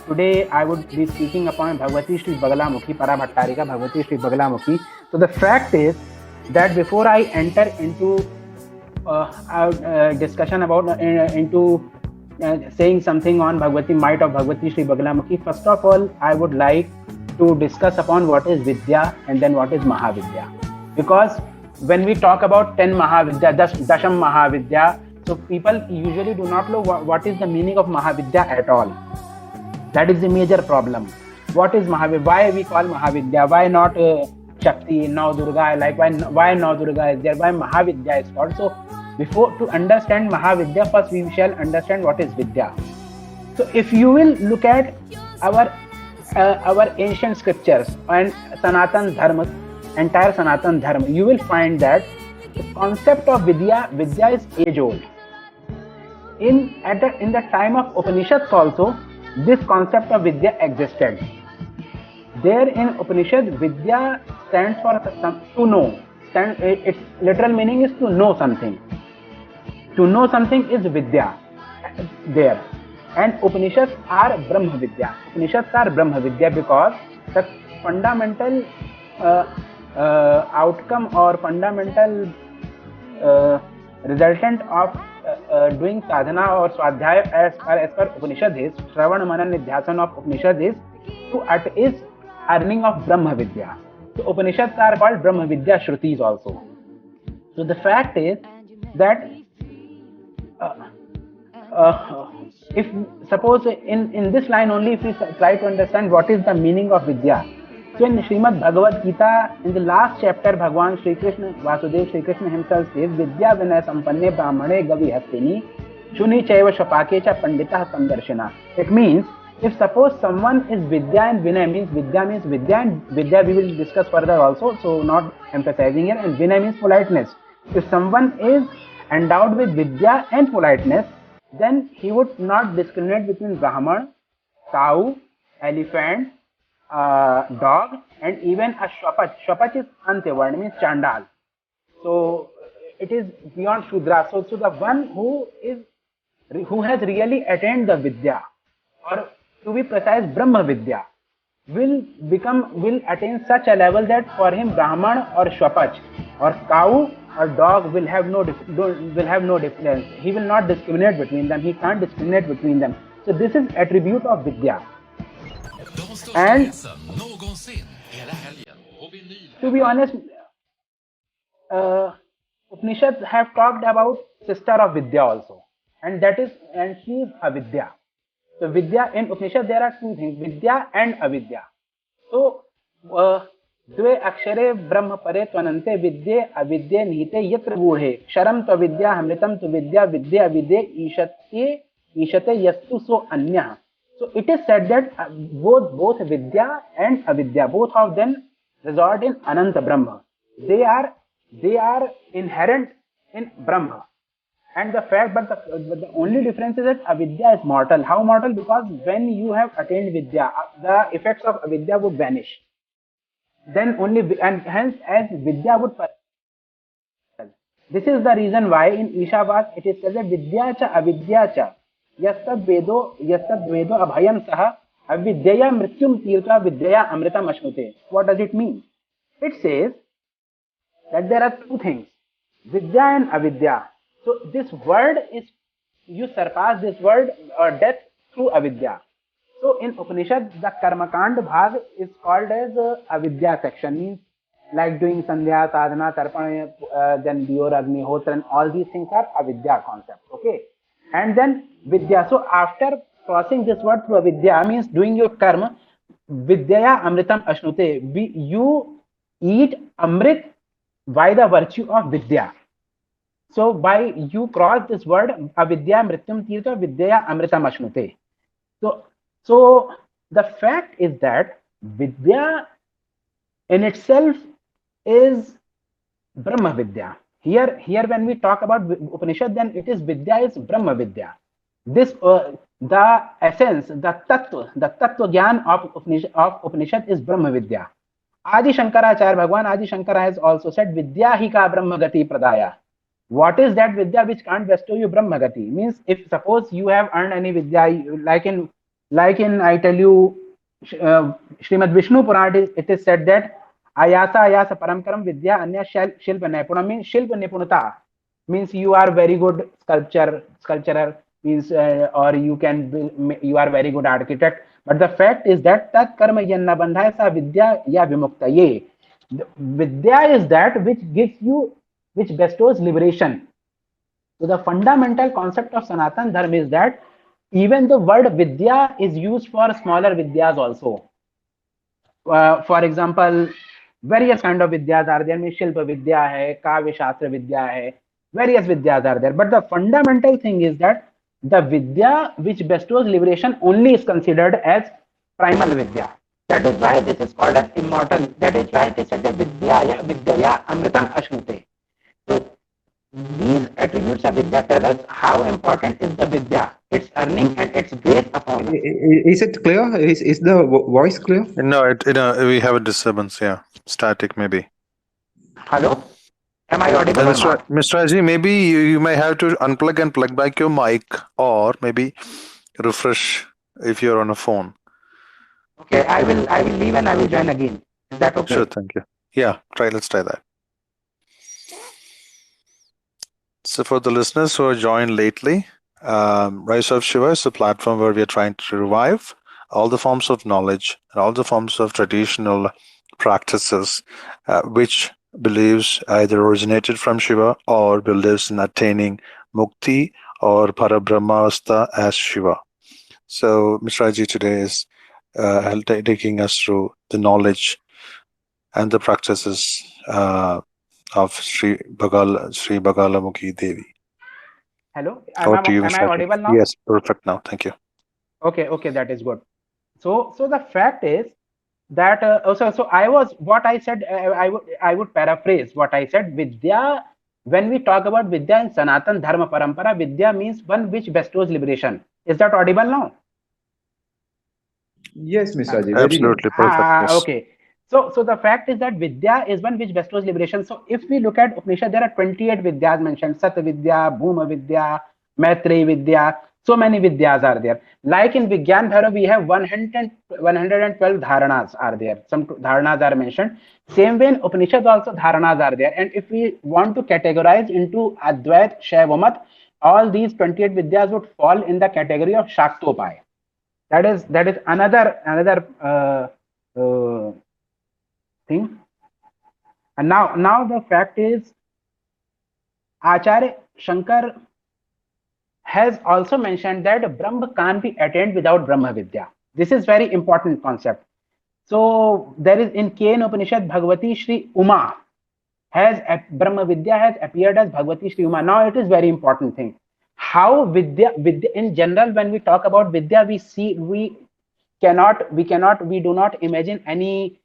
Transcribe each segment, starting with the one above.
today I would be speaking upon Bhagavati Shri Bagalamukhi, Parabhattarika Bhagavati Shri Bagalamukhi. So the fact is that before I enter into our discussion about into saying something on Bhagavati might of Bhagavati Shri Bagalamukhi, first of all, I would like to discuss upon what is Vidya and then what is Mahavidya. Because when we talk about 10 Mahavidya, Dasham Mahavidya, so people usually do not know what is the meaning of Mahavidya at all. That is the major problem. What is Mahavidya? Why we call Mahavidya? Why not Shakti, Now Durga? Like why Now Durga is there? Why Mahavidya is called? So before to understand Mahavidya, first we shall understand what is Vidya. So if you will look at our ancient scriptures and Sanatan Dharma, entire Sanatan Dharma, you will find that the concept of Vidya is age old. In the time of Upanishads also, this concept of Vidya existed. There in Upanishad, Vidya stands for to know. Its literal meaning is to know something. To know something is Vidya there. And Upanishads are Brahma Vidya. Upanishads are Brahma Vidya because the fundamental outcome or fundamental resultant of doing sadhana or swadhyaya as per Upanishad is, Shravan Manan Nidhyasan of Upanishad is earning of Brahma Vidya. So Upanishads are called Brahma Vidya Shrutis also. So the fact is that if suppose in this line only, if we try to understand what is the meaning of Vidya. So in Srimad Bhagavad Gita, in the last chapter, Bhagavan Shri Krishna, Vasudev Shri Krishna himself says, Vidya Vinaya Sampanne Brahmane Gavi Hastini Shuni Chaiva Shapake Cha Pandita Sandarshana. It means, if suppose someone is Vidya and Vinaya means Vidya and Vidya we will discuss further also, so not emphasizing here, and Vinaya means politeness. If someone is endowed with Vidya and politeness, then he would not discriminate between Brahman, cow, elephant, dog, and even a Shwapach. Shwapach is Antevarna, means Chandal. So it is beyond Shudra. So the one who has really attained the Vidya, or to be precise, Brahma Vidya, will attain such a level that for him Brahman or Shwapach or cow or dog will have no difference. He will not discriminate between them. He can't discriminate between them. So this is attribute of Vidya. And to be honest, Upanishads have talked about sister of Vidya also, and she is Avidya. So Vidya in Upanishad there are two things, Vidya and Avidya. So Dve Akshare Brahma Pare Tvanante Vidye Avidye Nihite Yatra Gurhe Sharam to Vidya Hamritam to Vidya Vidya Avidye Ishate Yastu So Anya. So it is said that both Vidya and Avidya, both of them resort in Ananta Brahma. They are inherent in Brahma. And the fact, but the only difference is that Avidya is mortal. How mortal? Because when you have attained Vidya, the effects of Avidya would vanish. Then only, and hence as Vidya would. This is the reason why in Ishavas it is said that Vidya cha Avidya cha Yastad Vedo Abhayam Saha Avidyaya Mrityum Tirtha Vidyaya Amritam Ashnute. What does it mean? It says that there are two things, Vidya and Avidya. So this word is, you surpass this word or death through Avidya. So in Upanishad, the Karmakand Bhag is called as Avidya section, means like doing Sandhya, Sadhana, Tarpana, then Diyor, Agni, Hotra, and all these things are Avidya concept. Okay. And then Vidya. So after crossing this word through Avidya means doing your karma, Vidyaya Amritam Ashnute. You eat Amrit by the virtue of Vidya. So by you cross this word, Avidya Mrityam Tirtha Vidyaya Amritam Ashnute. So the fact is that Vidya in itself is Brahma Vidya. Here when we talk about Upanishad, then it is Vidya is Brahma Vidya. This the essence, the tattva gyan of Upanishad is Brahma Vidya. Adi Shankaracharya, Bhagwan Adi Shankara has also said Vidya hi ka Brahma Gati Pradaya. What is that Vidya which can't bestow you Brahma Gati? Means if suppose you have earned any Vidya, like in Like in, I tell you, Srimad Vishnu Purana, it is said that Ayasa Ayasa Paramkaram Vidya Anya Shilpa Nipuna means Shilpa Nipunata means you are very good sculpturer means or you can you are very good architect. But the fact is that tat karma yanna bandhaya sa vidya ya vimukta ye. Vidya is that which gives you, which bestows liberation. So the fundamental concept of Sanatan Dharma is that even the word Vidya is used for smaller Vidyas also. For example, various kind of Vidyas are there. Means Shilpa Vidya hai, Kavya Shastra Vidya hai, various Vidyas are there. But the fundamental thing is that the Vidya which bestows liberation only is considered as primal Vidya. That is why this is called as immortal. That is why it is said that Vidyaya Vidyaya Amritam Ashnute. So these attributes of Vidya tell us how important is the Vidya, its earning and its grace upon us. Is it clear? Is the voice clear? No, we have a disturbance. Yeah, static maybe. Hello? Am I audible or not? Mr. Raji, maybe you may have to unplug and plug back your mic, or maybe refresh if you're on a phone. Okay, I will leave and I will join again. Is that okay? Sure, thank you. Yeah, let's try that. So for the listeners who have joined lately, Rise of Shiva is a platform where we are trying to revive all the forms of knowledge and all the forms of traditional practices which believes either originated from Shiva or believes in attaining mukti or parabrahmavastha as Shiva. So Mr. Raji today is taking us through the knowledge and the practices of Sri Bagalamukhi Devi. Hello, Over to you, am Mr. I Raji. audible now? Yes, perfect now. Thank you. Okay, that is good. So the fact is that so I was what I said. I would paraphrase what I said. Vidya. When we talk about Vidya in Sanatan Dharma Parampara, Vidya means one which bestows liberation. Is that audible now? Yes, Mr. Raji, very well. Absolutely perfect. Yes. Okay. So the fact is that Vidya is one which bestows liberation. So if we look at Upanishad, there are 28 Vidyas mentioned. Sat Vidya, Bhuma Vidya, Maitreyi Vidya. So many Vidyas are there. Like in Vigyan Bhairav, we have 112 Dharanas are there. Some Dharanas are mentioned. Same way in Upanishad also Dharanas are there. And if we want to categorize into Advait, Shaivamat, all these 28 Vidyas would fall in the category of Shaktopaya. That is another thing. And now the fact is, Acharya Shankar has also mentioned that Brahma can't be attained without Brahma Vidya. This is very important concept. So there is in Kena Upanishad, Bhagavati Shri Uma has Brahma Vidya has appeared as Bhagavati Shri Uma. Now it is very important thing. How Vidya in general, when we talk about Vidya, we do not imagine any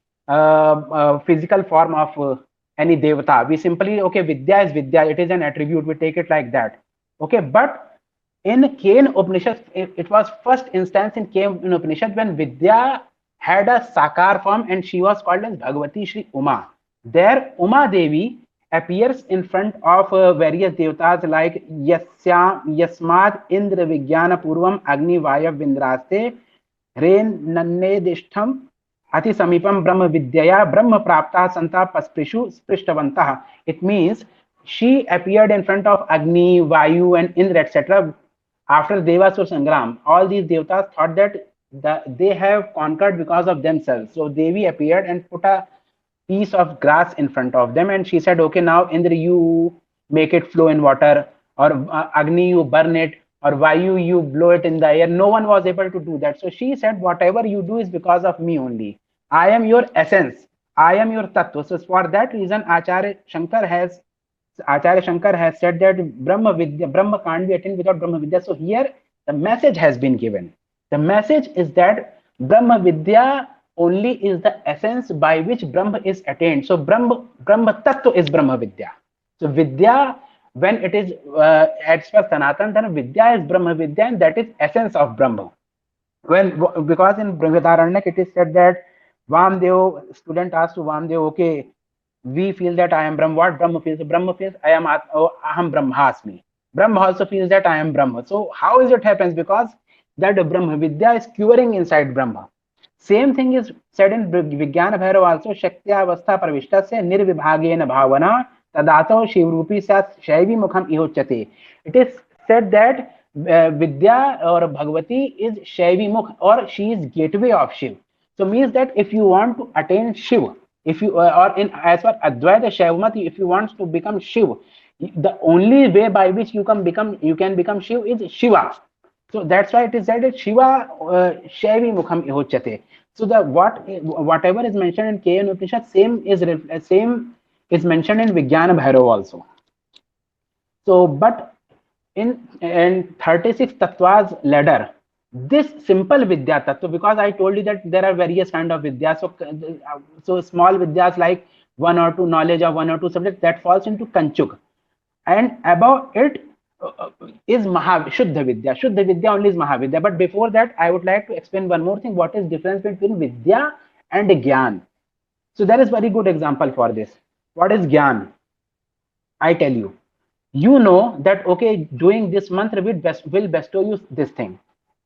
physical form of any devata. We simply, okay, Vidya is Vidya, it is an attribute, we take it like that. Okay, but in Kena Upanishad, it was first instance in Kena Upanishad when Vidya had a sakar form and she was called as Bhagavati Shri Uma. There Uma Devi appears in front of various devatas like Yasmad Indra Vijnana Purvam Agni Vayav Vindraste Ren Nannedishtham Ati Samipam Brahma Vidyaya Brahma Prapta Santa Pasprishu Sprishtavantaha. It means she appeared in front of Agni, Vayu, and Indra, etc. After Devasur Sangram. All these devatas thought that they have conquered because of themselves. So Devi appeared and put a piece of grass in front of them, and she said, okay, now Indra, you make it flow in water, or Agni, you burn it, or Vayu, you blow it in the air. No one was able to do that. So she said, whatever you do is because of me only. I am your essence, I am your tattva. So for that reason, Acharya Shankar has said that Brahma can't be attained without Brahma Vidya. So here the message has been given. The message is that Brahma Vidya only is the essence by which Brahma is attained. So Brahma Tattva is Brahma Vidya. So Vidya, when it is as per Sanatan, then Vidya is Brahma Vidya, and that is essence of Brahma. Because in Brihadaranyaka it is said that Vamdev, student asked to Vamdev, okay, we feel that I am Brahma. What Brahma feels? Brahma feels I am Aham Brahmasmi. Brahma also feels that I am Brahma. So how is it happens? Because that Brahma Vidya is curing inside Brahma. Same thing is said in Vijnana Bhairav also, Shaktya Avastha Pravishtasya Nirvibhagena Bhavana Tadato Shivrupi Sat Shaivi Mukham Ihochyate. It is said that Vidya or Bhagavati is Shaivi Mukh, or she is gateway of Shiv. So means that if you want to attain Shiv, if you or in as per Advaita Shaivamati, if you want to become Shiv, the only way by which you can become Shiv is Shiva. So that's why it is said that Shiva Shaivi Mukham Ihochyate. So the whatever is mentioned in KN Upanishad, same is mentioned in Vijnana Bhairav also. So, but in 36 Tattvas ladder, this simple Vidya Tattva, because I told you that there are various kind of Vidya, so small Vidyas like one or two knowledge of one or two subjects, that falls into Kanchuk, and above it is Shuddha Vidya. Shuddha Vidya only is Mahavidya. But before that, I would like to explain one more thing. What is difference between Vidya and Gyan? So there is very good example for this. What is Gyan? I tell you. You know that, okay, doing this mantra will bestow you this thing.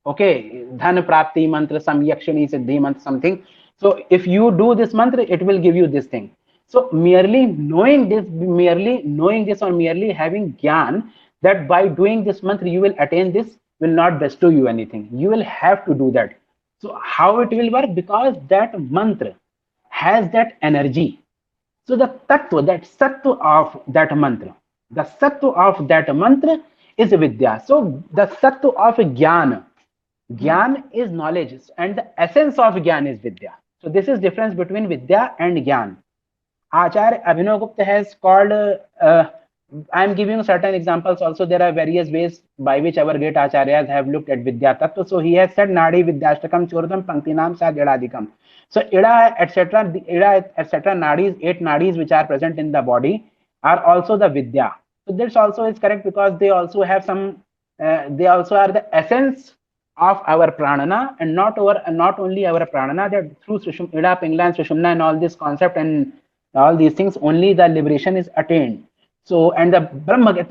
Okay, Dhan Prapti mantra, Samyakshani Siddhi mantra, something. So if you do this mantra, it will give you this thing. So merely knowing this or merely having Gyan, that by doing this mantra you will attain this, will not bestow you anything. You will have to do that. So how it will work? Because that mantra has that energy. So the tattva, that sattva of that mantra, the sattva of that mantra is Vidya. So the sattva of Gyan is knowledge, and the essence of Gyan is Vidya. So this is difference between Vidya and Gyan. Acharya Abhinav Gupta has called, I am giving certain examples also. There are various ways by which our great Acharyas have looked at Vidya Tattva. So he has said Nadi Vidyashtakam Chordam Panktinam Sad Idadikam. So Ida etc. Nadis, 8 nadis which are present in the body are also the Vidya. So this also is correct, because they also have some, they also are the essence of our pranana, and not only our pranana, that through Ida, Pingla, and Sushumna and all this concept and all these things, only the liberation is attained. So, and the Brahma,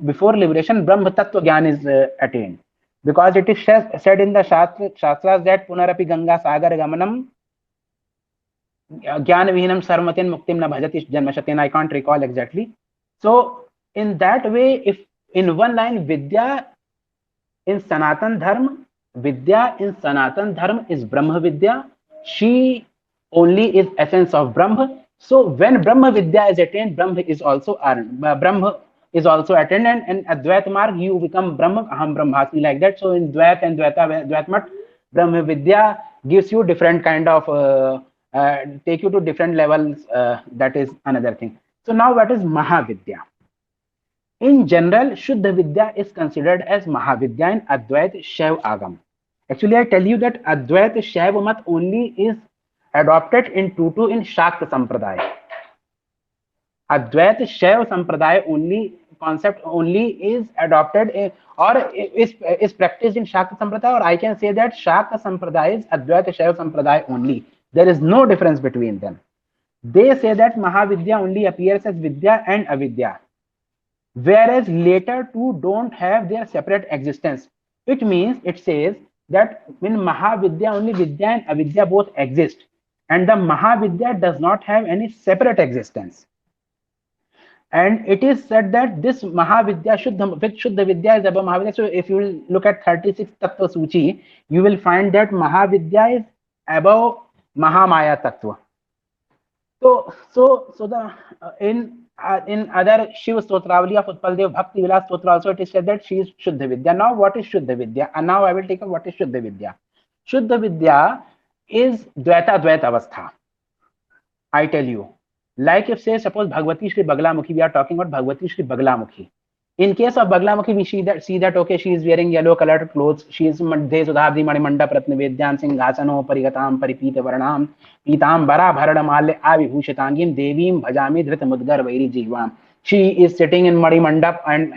before liberation, Brahma Tattva Gyan is attained. Because it is said in the Shastras that Punarapi Ganga Sagar Gamanam Gyan Vihinam Sarmatin Muktim Na Bhajati Janmashatin. I can't recall exactly. So, in that way, if in one line, Vidya in Sanatan Dharma is Brahma Vidya. She only is essence of Brahma. So when Brahma Vidya is attained, Brahma is also attained, and Advaita Marg you become Brahma, Aham Brahmasmi, like that. So in Dvaita and Dvaitamat, Brahma Vidya gives you different kind of take you to different levels. That is another thing. So now what is Mahavidya? In general, Shuddha Vidya is considered as Mahavidya in Advaita Shaiva Agam. Actually, I tell you that Advaita Shaiva Mat only is adopted in tutu in Shakta Sampradaya. Advaita Shaiva Sampradaya only concept only is adopted or is practiced in Shakta Sampradaya, or I can say that Shakta Sampradaya is Advaita Shaiva Sampradaya only. There is no difference between them. They say that Mahavidya only appears as Vidya and Avidya, whereas later two don't have their separate existence. It means, it says that in Mahavidya only Vidya and Avidya both exist, and the Mahavidya does not have any separate existence. And it is said that this Mahavidya, Shuddha Vidya is above Mahavidya. So if you will look at 36 Tattva Suchi, you will find that Mahavidya is above Mahamaya Tattva. So the in other Shiva Stotravali of Utpaldev Bhakti Vilas Stotra also it is said that she is Shuddha Vidya. Now what is Shuddha Vidya? And now I will take up what is Shuddha Vidya. Shuddha Vidya is Dvaita Avastha. I tell you. Like if say suppose Bhagavati Shri Bagalamukhi, we are talking about Bhagavati Shri Bagalamukhi. In case of Bagalamukhi, we see that okay, she is wearing yellow colored clothes. She is Madhe Sudhabdi Manimanda Pratna Vedyan Singhasano Parigatam Paripita Varanam Pitam Bara Bharadamale Avibhushitangim Devim Bhajami Dhrita Mudgar Vairi Jivam. She is sitting in Madi Mandap and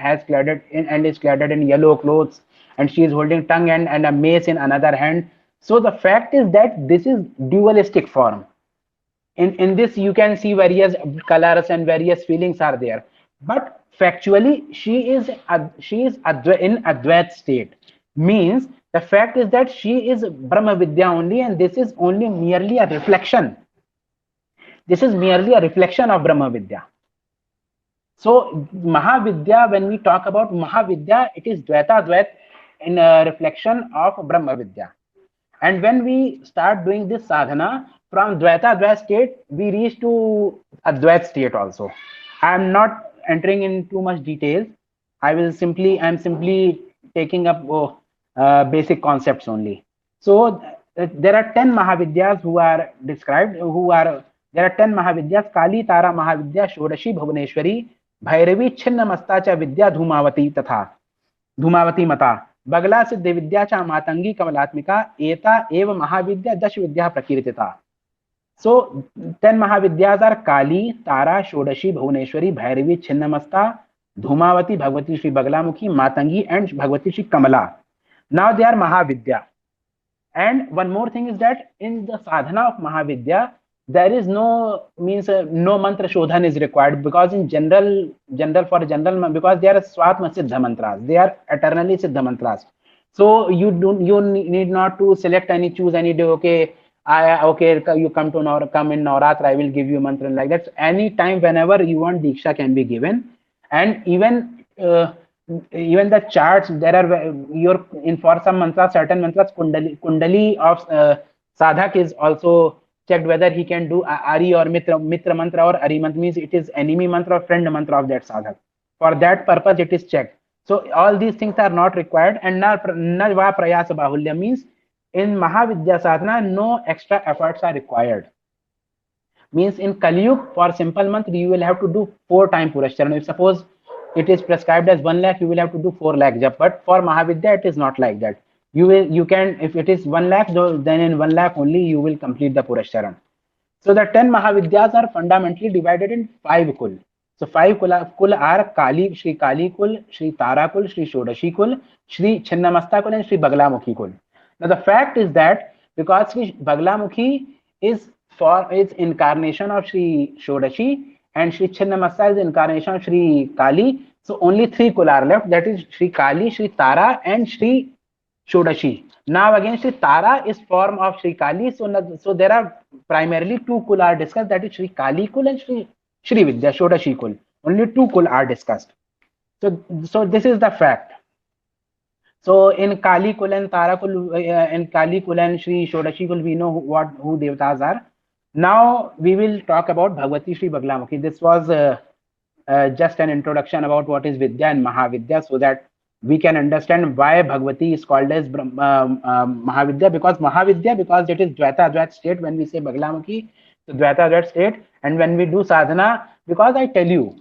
is clad in yellow clothes, and she is holding tongue and a mace in another hand. So the fact is that this is dualistic form. In this you can see various colors and various feelings are there, but factually she is in Advait state. Means the fact is that she is Brahma Vidya only, and this is only merely a reflection. This is merely a reflection of Brahma Vidya. So Mahavidya, when we talk about Mahavidya, it is Dvaita Dvait in a reflection of Brahma Vidya. And when we start doing this sadhana, from Dvaita Dvait state, we reach to Advait state also. I am not entering in too much details. I am simply taking up basic concepts only. So there are 10 Mahavidyas who are described, there are 10 Mahavidyas: Kali, Tara, Mahavidya, Shodashi, Bhuvaneshwari, Bhairavi, Chinnamasta cha Vidya, Dhumavati tatha Dhumavati मता बगला सिद्ध विद्या च मातंगी कमलात्मिका एता एव महाविद्या दश विद्या प्रकीर्तिता. So 10 Mahavidyas are Kali, Tara, Shodashi, Bhuvaneshwari, Bhairavi, Chinnamasta, Dhumavati, Bhagavati Shri Bagalamukhi, Matangi, and Bhagavati Shri Kamala. Now they are Mahavidya. And one more thing is that in the sadhana of Mahavidya, there is no mantra shodhan is required, because in general because they are swatma siddha mantras, they are eternally siddha mantras. So you need not to choose any day. Okay, you come in Navratri, I will give you mantra like that. Any time, whenever you want, diksha can be given. And even the charts, there are for some mantras, certain mantras, kundali of sadhak is also checked, whether he can do Ari or Mitra mantra, or Ari mantra means it is enemy mantra or friend mantra of that sadhak. For that purpose, it is checked. So all these things are not required. And na va prayasa bahulya means in Mahavidya sadhana, no extra efforts are required. Means in Kali Yuga, for simple mantra, you will have to do 4 times Purashcharan. If suppose it is prescribed as 1 lakh, you will have to do 4 lakh jap. But for Mahavidya, it is not like that. You can, if it is 1 lakh, then in 1 lakh only you will complete the Purashcharan. So the 10 Mahavidyas are fundamentally divided in 5 kul. So 5 kul are Kali, Shri Kali kul, Shri Tara kul, Shri Shodashi kul, Shri Chinnamasta kul, and Shri Bagalamukhi kul. Now the fact is that because Shri Bagalamukhi is incarnation of Shri Shodashi, and Shri Chinnamasta is incarnation of Shri Kali, so only 3 kul are left, that is Shri Kali, Shri Tara, and Shri Shodashi. Now again, Shri Tara is form of Shri Kali, so there are primarily 2 kul are discussed, that is Shri Kali kul and Shri Vidya Shodashi kul. Only 2 kul are discussed. So this is the fact. So in Kali kul and Tara kul, in Kali kul and Shri Shodashi kul, we know who devatas are. Now we will talk about Bhagavati Shri Bagalamukhi. This was just an introduction about what is Vidya and Mahavidya, so that we can understand why Bhagavati is called as Mahavidya. Because it is Dvaita Dvait state. When we say Bagalamukhi, so Dvaita Dvait state. And when we do sadhana, because I tell you,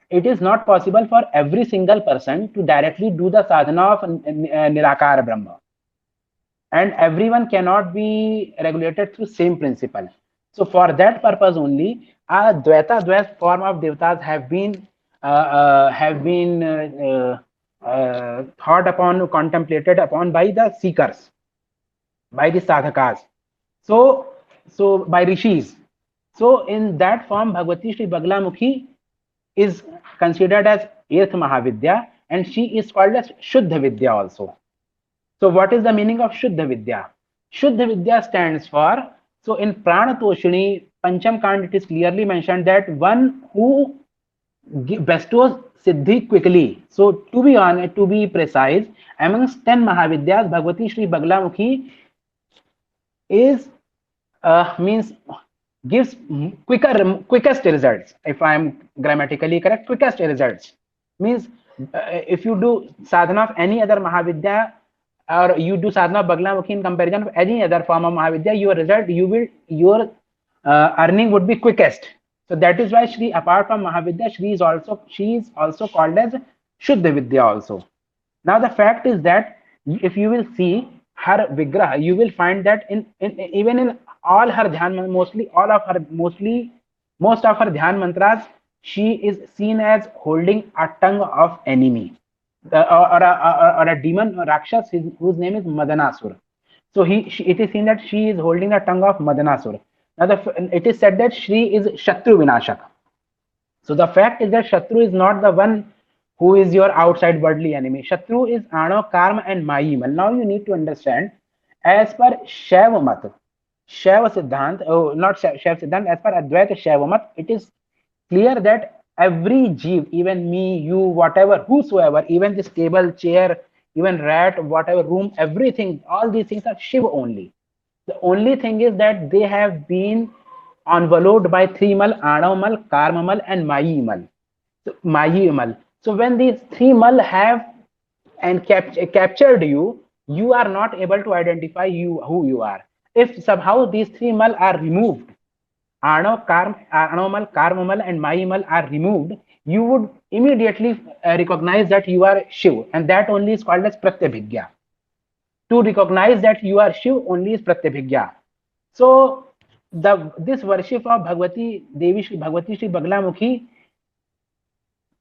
it is not possible for every single person to directly do the sadhana of Nirakara Brahma. And everyone cannot be regulated through same principle. So for that purpose only, a Dvaita Dvait form of devatas have been thought upon, contemplated upon by the seekers, by the sadhakas, so by rishis. So in that form, Bhagavati Shri Bagalamukhi is considered as 8th Mahavidya, and she is called as Shuddha Vidya also. So what is the meaning of Shuddha Vidya? Shuddha Vidya stands for, so in Prana Toshini Pancham Kand, it is clearly mentioned that one who bestows siddhi quickly. So to be precise, amongst 10 Mahavidyas, Bhagavati Shri Bagalamukhi is gives quickest results. If I am grammatically correct, quickest results means if you do sadhana of any other Mahavidya, or you do sadhana of Bagalamukhi in comparison of any other form of Mahavidya, your earning would be quickest. So that is why Shri, apart from Mahavidya, she is also called as Shuddha Vidya also. Now the fact is that if you will see her Vigraha, you will find that even in all her dhyan, most of her dhyan mantras, she is seen as holding a tongue of enemy, or a demon, or Rakshas, whose name is Madanasur. So it is seen that she is holding the tongue of Madanasur. Now it is said that Shri is Shatru Vinashak. So the fact is that Shatru is not the one who is your outside worldly enemy. Shatru is Ano, Karma, and Mayimal. Now you need to understand, as per Shaiva Mat, Shaiva Siddhant, oh, not Shaiva Siddhant, as per Advaita Shaiva Mat, it is clear that every jeev, even me, you, whatever, whosoever, even this table, chair, even rat, whatever, room, everything, all these things are Shiva only. The only thing is that they have been enveloped by three mal, Anamal, Karmamal, and Mayimal. So, Mayimal. So when these three mal have and captured you, you are not able to identify you who you are. If somehow these three mal are removed, Anomal, Karmamal, and Mayimal are removed, you would immediately recognize that you are Shiv, and that only is called as Pratyabhigya. To recognize that you are Shiv only is Pratyabhigya. So the this worship of Bhagavati Devi Shri Bhagavati Shri Bagalamukhi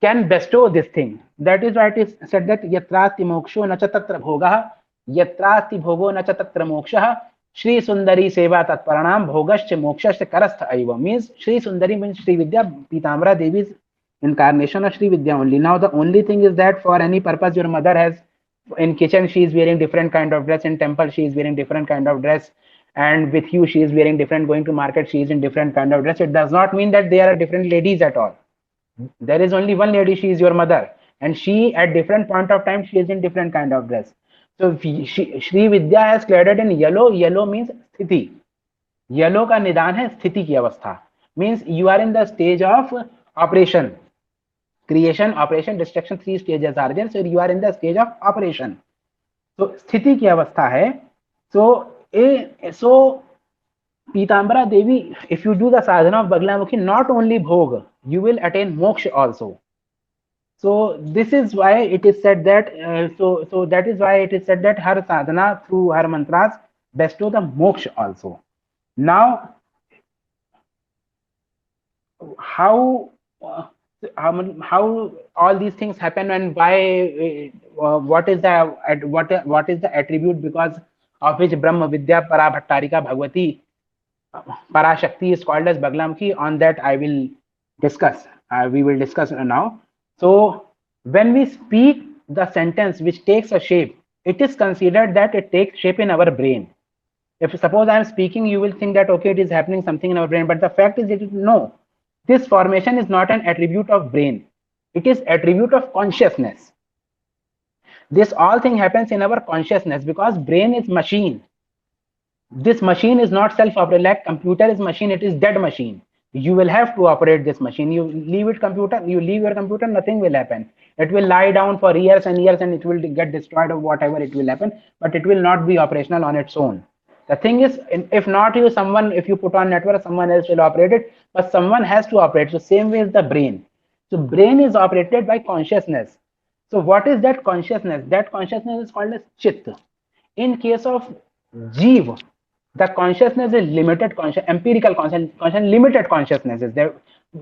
can bestow this thing. That is why it is said that yatrasti moksho na cha tatra bhogah, yatrasti bhogo na cha tatra mokshah, Shri Sundari Seva Tatparanam Bhogascha Mokshascha Karastha Aiva. Means Shri Sundari means Shri Vidya, Pitambara Devi's incarnation of Shri Vidya only. Now the only thing is that for any purpose your mother has, in kitchen she is wearing different kind of dress, in temple she is wearing different kind of dress, and with you she is wearing different, going to market she is in different kind of dress. It does not mean that they are different ladies at all. There is only one lady, she is your mother, and she at different point of time she is in different kind of dress. So Shri Vidya has cladded in yellow. Yellow means sthiti. Yellow का निदान है स्थिति की अवस्था. Means you are in the stage of operation. Creation, operation, destruction, three stages are there. So you are in the stage of operation. So स्थिति की अवस्था है. So Pitambara Devi, if you do the sadhana of Bagalamukhi, not only bhog, you will attain moksha also. So this is why it is said that so that is why it is said that her sadhana through her mantras bestow the moksha also. Now how all these things happen, and why what is the attribute because of which Brahma Vidya Parabhattarika Bhagavati Parashakti is called as Bagalamukhi? On that I will discuss. We will discuss now. So when we speak the sentence which takes a shape, it is considered that it takes shape in our brain. If suppose I am speaking, you will think that okay, it is happening something in our brain, but the fact is that no, this formation is not an attribute of brain. It is attribute of consciousness. This all thing happens in our consciousness because brain is machine. This machine is not self-operated. Like computer is machine, it is dead machine. You will have to operate this machine. You leave your computer, nothing will happen. It will lie down for years and years and it will get destroyed or whatever it will happen, but it will not be operational on its own. The thing is, if not you, if you put on network, someone else will operate it, but someone has to operate. So same way is the brain. So brain is operated by consciousness. So what is that consciousness? That consciousness is called as chit. In case of jeev, the consciousness is limited empirical consciousness, limited consciousness is there,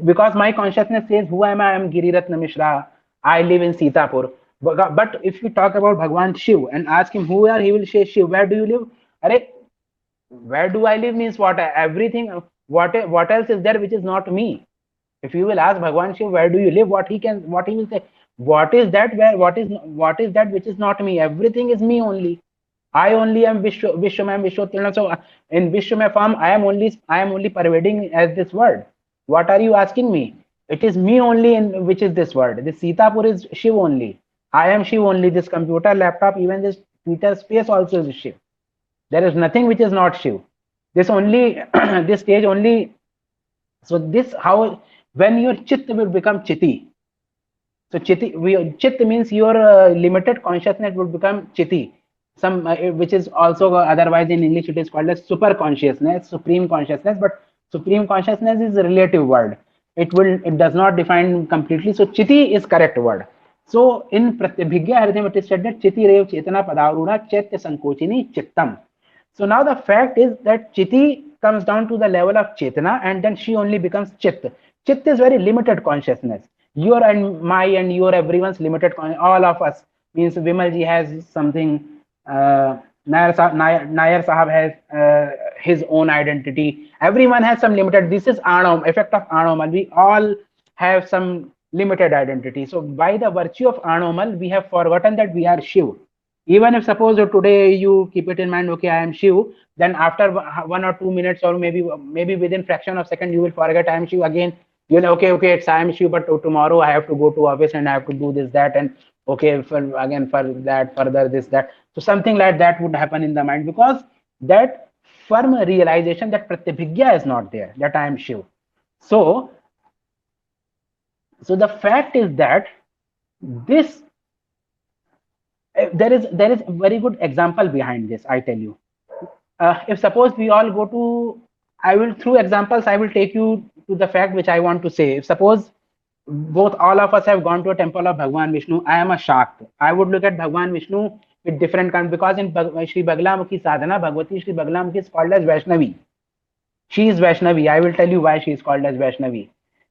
because my consciousness says who am I am Giriratna Mishra, I live in Sitapur. But if you talk about Bhagwan Shiv and ask him who are, he will say Shiv, where do you live? Arey, where do I live means what? Everything, what else is there which is not me? If you will ask Bhagwan Shiv where do you live, what he will say, what is that that which is not me? Everything is me only. I only am Vishwamay Vishwotirna. So in Vishwamay form, I am only pervading as this word. What are you asking me? It is me only in which is this word. This Sitapur is Shiv only. I am Shiv only. This computer, laptop, even this Twitter space also is Shiv. There is nothing which is not Shiv. This only this stage only. So this how when your chit will become chiti. So chit means your limited consciousness will become chiti. Some which is also otherwise in English it is called as super consciousness, supreme consciousness, but supreme consciousness is a relative word. It does not define completely. So chiti is correct word. So in Pratyabhigya Hridayam it is said that chiti rev chetana padaruna chaitya sankochini chittam. So now the fact is that chiti comes down to the level of chetana and then she only becomes chit. Chit is very limited consciousness. Your and my and your everyone's limited all of us means Vimalji has something. Nair Sahab has his own identity. Everyone has some limited. This is Anam, effect of Anam. We all have some limited identity. So by the virtue of Anomal, we have forgotten that we are Shiv. Even if suppose today you keep it in mind, okay, I am Shiv, then after 1 or 2 minutes, or maybe within fraction of second, you will forget I am Shiv again. You know, okay, it's I am Shiv, but tomorrow I have to go to office and I have to do this, that, and okay, for that, further this, that. So something like that would happen in the mind, because that firm realization that pratyabhigya is not there, that I am Shiv. So the fact is that this there is a very good example behind this. I tell you, if suppose we all go to, I will, through examples, I will take you to the fact which I want to say. If suppose both all of us have gone to a temple of Bhagwan Vishnu, I am a Shakt, I would look at Bhagwan Vishnu with different kind, because in Shri Bagalamukhi Sadhana, Bhagwati Shri Bagalamukhi is called as Vaishnavi. She is Vaishnavi. I will tell you why she is called as Vaishnavi.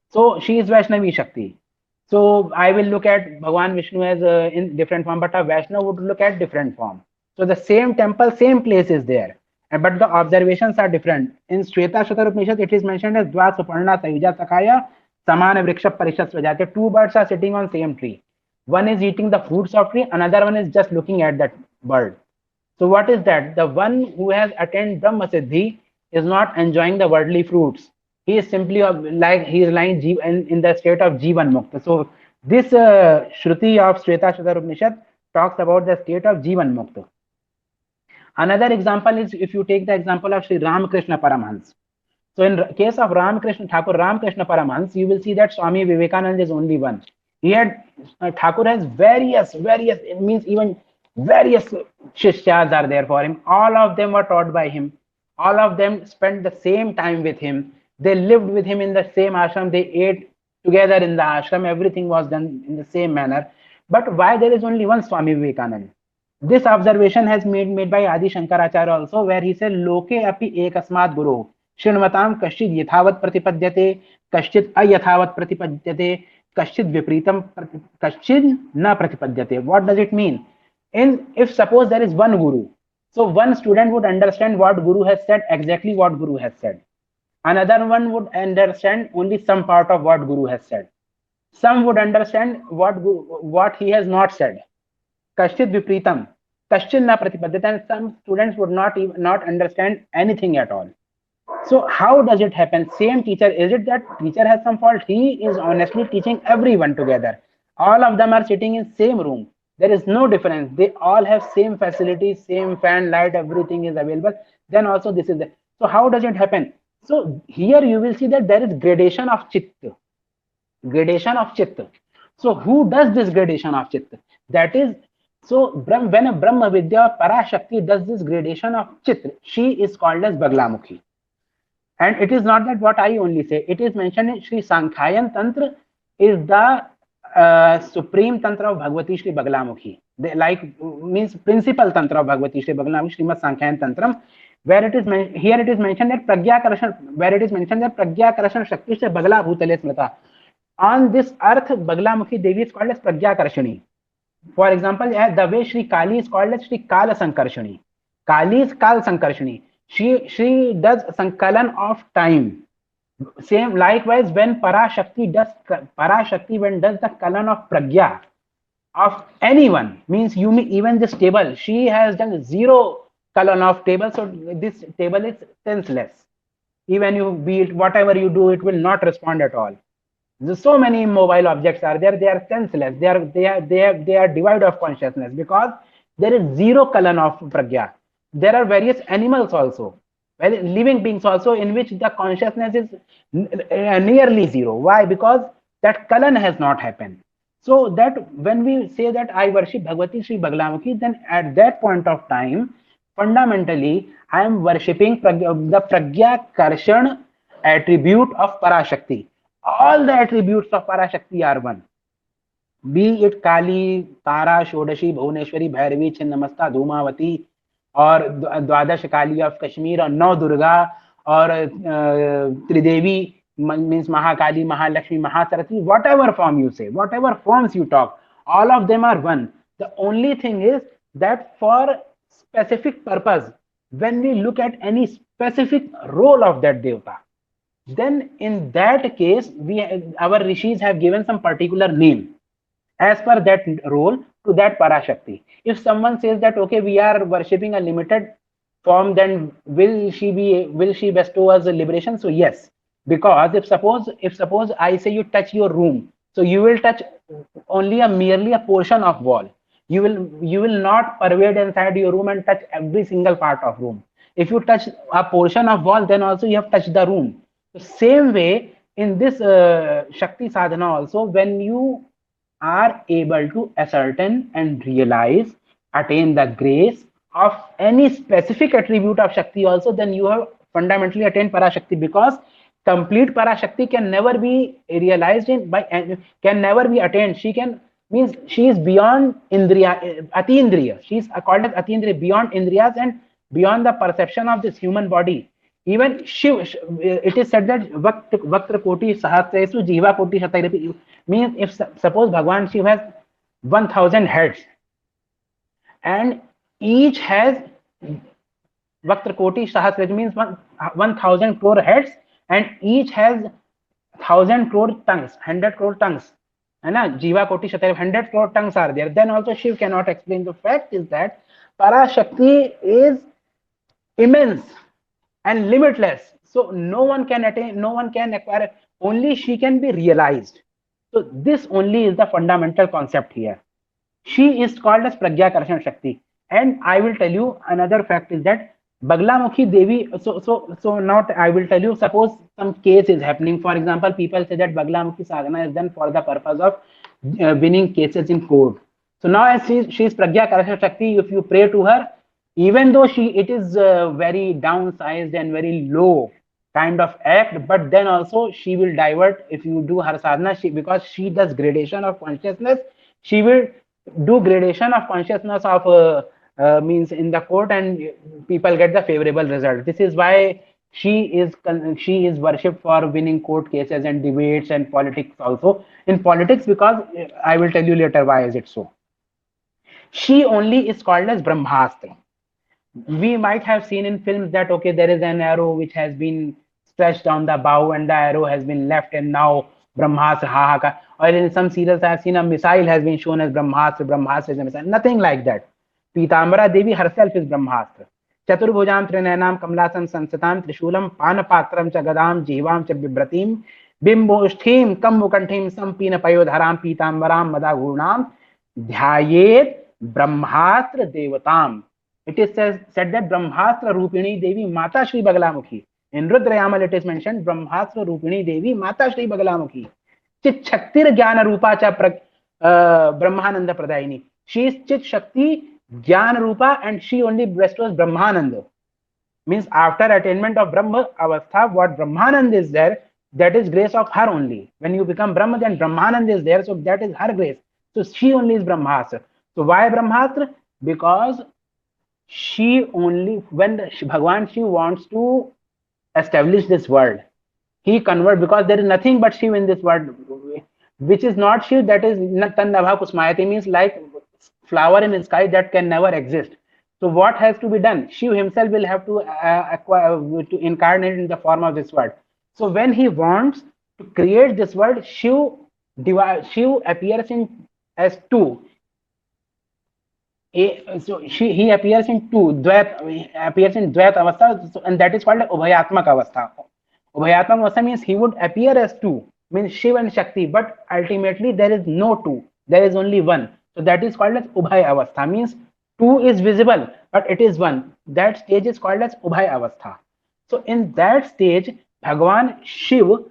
So she is Vaishnavi Shakti. So I will look at Bhagwan Vishnu as in different form, but a Vaishnava would look at different form. So the same temple, same place is there, but the observations are different. In Shweta Shatar Upanishad, it is mentioned as Dva Suparna Sayuja Sakaya Samana Vriksha Parishad Svajate. Two birds are sitting on same tree. One is eating the fruits of tree, another one is just looking at that bird. So what is that? The one who has attained Brahma Siddhi is not enjoying the worldly fruits. He is simply like he is lying in the state of Jivan Mukta. So this Shruti of Shweta Shatar Upanishad talks about the state of Jivan Mukta. Another example is if you take the example of Sri Ramakrishna Paramhans. So in case of Ramakrishna Thakur Ramakrishna Paramhans, you will see that Swami Vivekananda is only one. He had Thakur has various, it means even various shishyas are there for him. All of them were taught by him. All of them spent the same time with him. They lived with him in the same ashram. They ate together in the ashram. Everything was done in the same manner. But why there is only one Swami Vivekananda? This observation has made by Adi Shankaracharya also, where he said, "Loke api ekasmat guru shrinvatam kaschid yathavat pratipadyate, kaschid ayathavat pratipadyate, kaschid vipritam kaschid na pratipadyate." What does it mean? If suppose there is one guru, so one student would understand what guru has said, exactly what guru has said. Another one would understand only some part of what guru has said. Some would understand what he has not said. Kashchit vipritam, kashchit na pratipadyate, and some students would not understand anything at all. So how does it happen? Same teacher, is it that teacher has some fault? He is honestly teaching everyone together. All of them are sitting in same room. There is no difference. They all have same facilities, same fan, light, everything is available. Then also this is there. So how does it happen? So here you will see that there is gradation of chitta. Gradation of chitta. So who does this gradation of chitta? That is, so when a Brahma Vidya Parashakti does this gradation of chitta, she is called as Bagalamukhi. And it is not that what I only say. It is mentioned in Sri Sankhayan Tantra is the supreme tantra of Bhagavati Shri Bagalamukhi. Means principal tantra of Bhagavati Shri Bagalamukhi, Srimad Sankhayan Tantram, where it is here it is mentioned that Pragya Karashan, where it is mentioned that Pragya Karashan Shakti se Bagala Bhutale Smrita. On this earth, Bagalamukhi Devi is called as Pragya Karashani. For example, the way Shri Kali is called as Shri Kala Sankarshani. Kali is Kal Sankarshani. She does Sankalan of time. Same likewise when Parashakti does the Kalan of Pragya of anyone, means you mean even this table, she has done zero Kalan of table, so this table is senseless. Even you be it whatever you do, it will not respond at all. There's so many mobile objects are there, they are senseless, they are devoid of consciousness, because there is zero Kalan of Pragya. There are various animals also, living beings also, in which the consciousness is nearly zero. Why? Because that Kalan has not happened. So that when we say that I worship Bhagavati Shri Bagalamukhi, then at that point of time, fundamentally, I am worshipping the Pragya Karshan attribute of Parashakti. All the attributes of Parashakti are one. Be it Kali, Tara, Shodashi, Bhuvneshwari, Bhairavi, Chinnamasta, Dhumavati, or Dwadash Kali of Kashmir, or Nau Durga, or Tridevi, means Mahakali, Mahalakshmi, Mahasaraswati, whatever form you say, whatever forms you talk, all of them are one. The only thing is that for specific purpose, when we look at any specific role of that Devata, then in that case, our rishis have given some particular name as per that role to that Parashakti. If someone says that okay, we are worshipping a limited form, then will she bestow us a liberation? So yes, because if suppose I say you touch your room, so you will touch only a merely a portion of wall. You will not pervade inside your room and touch every single part of room. If you touch a portion of wall, then also you have touched the room. The same way in this Shakti sadhana also, when you are able to ascertain and realize, attain the grace of any specific attribute of Shakti also, then you have fundamentally attained Parashakti, because complete Parashakti can never be realized can never be attained. She can means she is beyond Indriya, Atindriya. She is called as Atindriya, beyond Indriyas and beyond the perception of this human body. Even Shiv, it is said that Vaktra Koti Sahasresu Jiva Koti Shatayrapi, means if suppose Bhagwan Shiv has 1000 heads and each has Vaktra Koti Sahasresu means 1000 crore heads and each has 1000 crore tongues, 100 crore tongues. And Jiva Koti Shatayrapi, 100 crore tongues are there. Then also Shiv cannot explain. The fact is that Parashakti is immense and limitless, so no one can attain, no one can acquire, only she can be realized. So this only is the fundamental concept here. She is called as Pragya Karshan Shakti. And I will tell you another fact is that Bagalamukhi Devi, so now I will tell you, suppose some case is happening. For example, people say that Bagalamukhi Sadhana is done for the purpose of winning cases in court. So now as she is Pragya Karshan Shakti, if you pray to her, even though it is very downsized and very low kind of act, but then also she will divert if you do her sadhana, because she does gradation of consciousness, she will do gradation of consciousness of means in the court, and people get the favorable result. This is why she is worshipped for winning court cases and debates and politics also. In politics, because I will tell you later why is it so. She only is called as Brahmastra. We might have seen in films that okay, there is an arrow which has been stretched on the bow and the arrow has been left, and now Brahmastra, hahaka. Or in some serials I have seen a missile has been shown as Brahmastra. Brahmastra is a missile. Nothing like that. Pitambara Devi herself is Brahmastra. Chaturbhujam Trinanam Kamlasam Sansatam Trishulam Panapatram Chagadam Jivam Chabibratim Bimboshthim Kammukanthim Sampina Payodharam Pitambaram Madagurnam Dhyayet Brahmastra Devatam. It is said that Brahmastra Rupini Devi Mata Shri Bagalamukhi. In Rudrayamal it is mentioned Brahmastra Rupini Devi Mata Shri Bagalamukhi. Chit Shaktir Jnana Rupa Cha Brahmananda Pradayini. She is Chit Shakti Jnana Rupa and she only bestows Brahmananda. Means after attainment of Brahma Avastha, what Brahmananda is there, that is grace of her only. When you become Brahma, then Brahmananda is there, so that is her grace. So she only is Brahmastra. So why Brahmastra? Because she only, when Bhagwan Shiva wants to establish this world, he convert, because there is nothing but Shiva in this world, which is not Shiva, that is Tannabha Kusmayati, means like flower in the sky that can never exist. So what has to be done? Shiva himself will have to acquire, to incarnate in the form of this world. So when he wants to create this world, Shiva appears in as two. So he appears in two, appears in Dvait Avastha, and that is called Ubhayatmak Avastha. Ubhayatmak Avastha means he would appear as two, means Shiva and Shakti, but ultimately there is no two, there is only one. So that is called as Ubhay Avastha, means two is visible, but it is one. That stage is called as Ubhay Avastha. So in that stage, Bhagwan Shiva,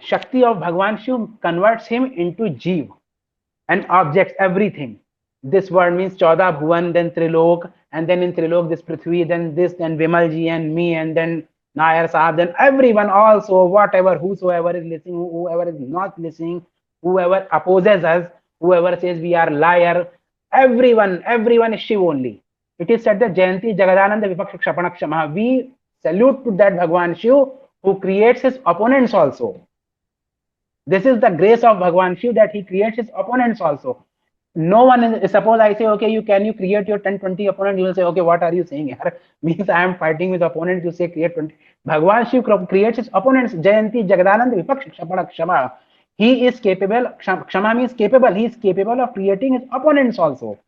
Shakti of Bhagwan Shiva converts him into Jeev and objects, everything. This word means Chauda Bhuvan, then Trilok, and then in Trilok this Prithvi, then this, then Vimalji and me, and then Nayar Sahab, then everyone also, whatever, whosoever is listening, whoever is not listening, whoever opposes us, whoever says we are liar, everyone is Shiv only. It is said that Jayanti Jagadananda Vipaksha Kshapanakshama. We salute to that Bhagwan Shiv who creates his opponents also. This is the grace of Bhagwan Shiv, that he creates his opponents also. No one is, suppose I say, okay, you create your 10 20 opponent, you will say, okay, what are you saying here? Means I am fighting with opponent, you say create 20. Bhagwan Shiv creates his opponents. Jayanti Jagadanand Vipaksh Kshapana Kshama. He is capable, Kshama means capable, he is capable of creating his opponents also.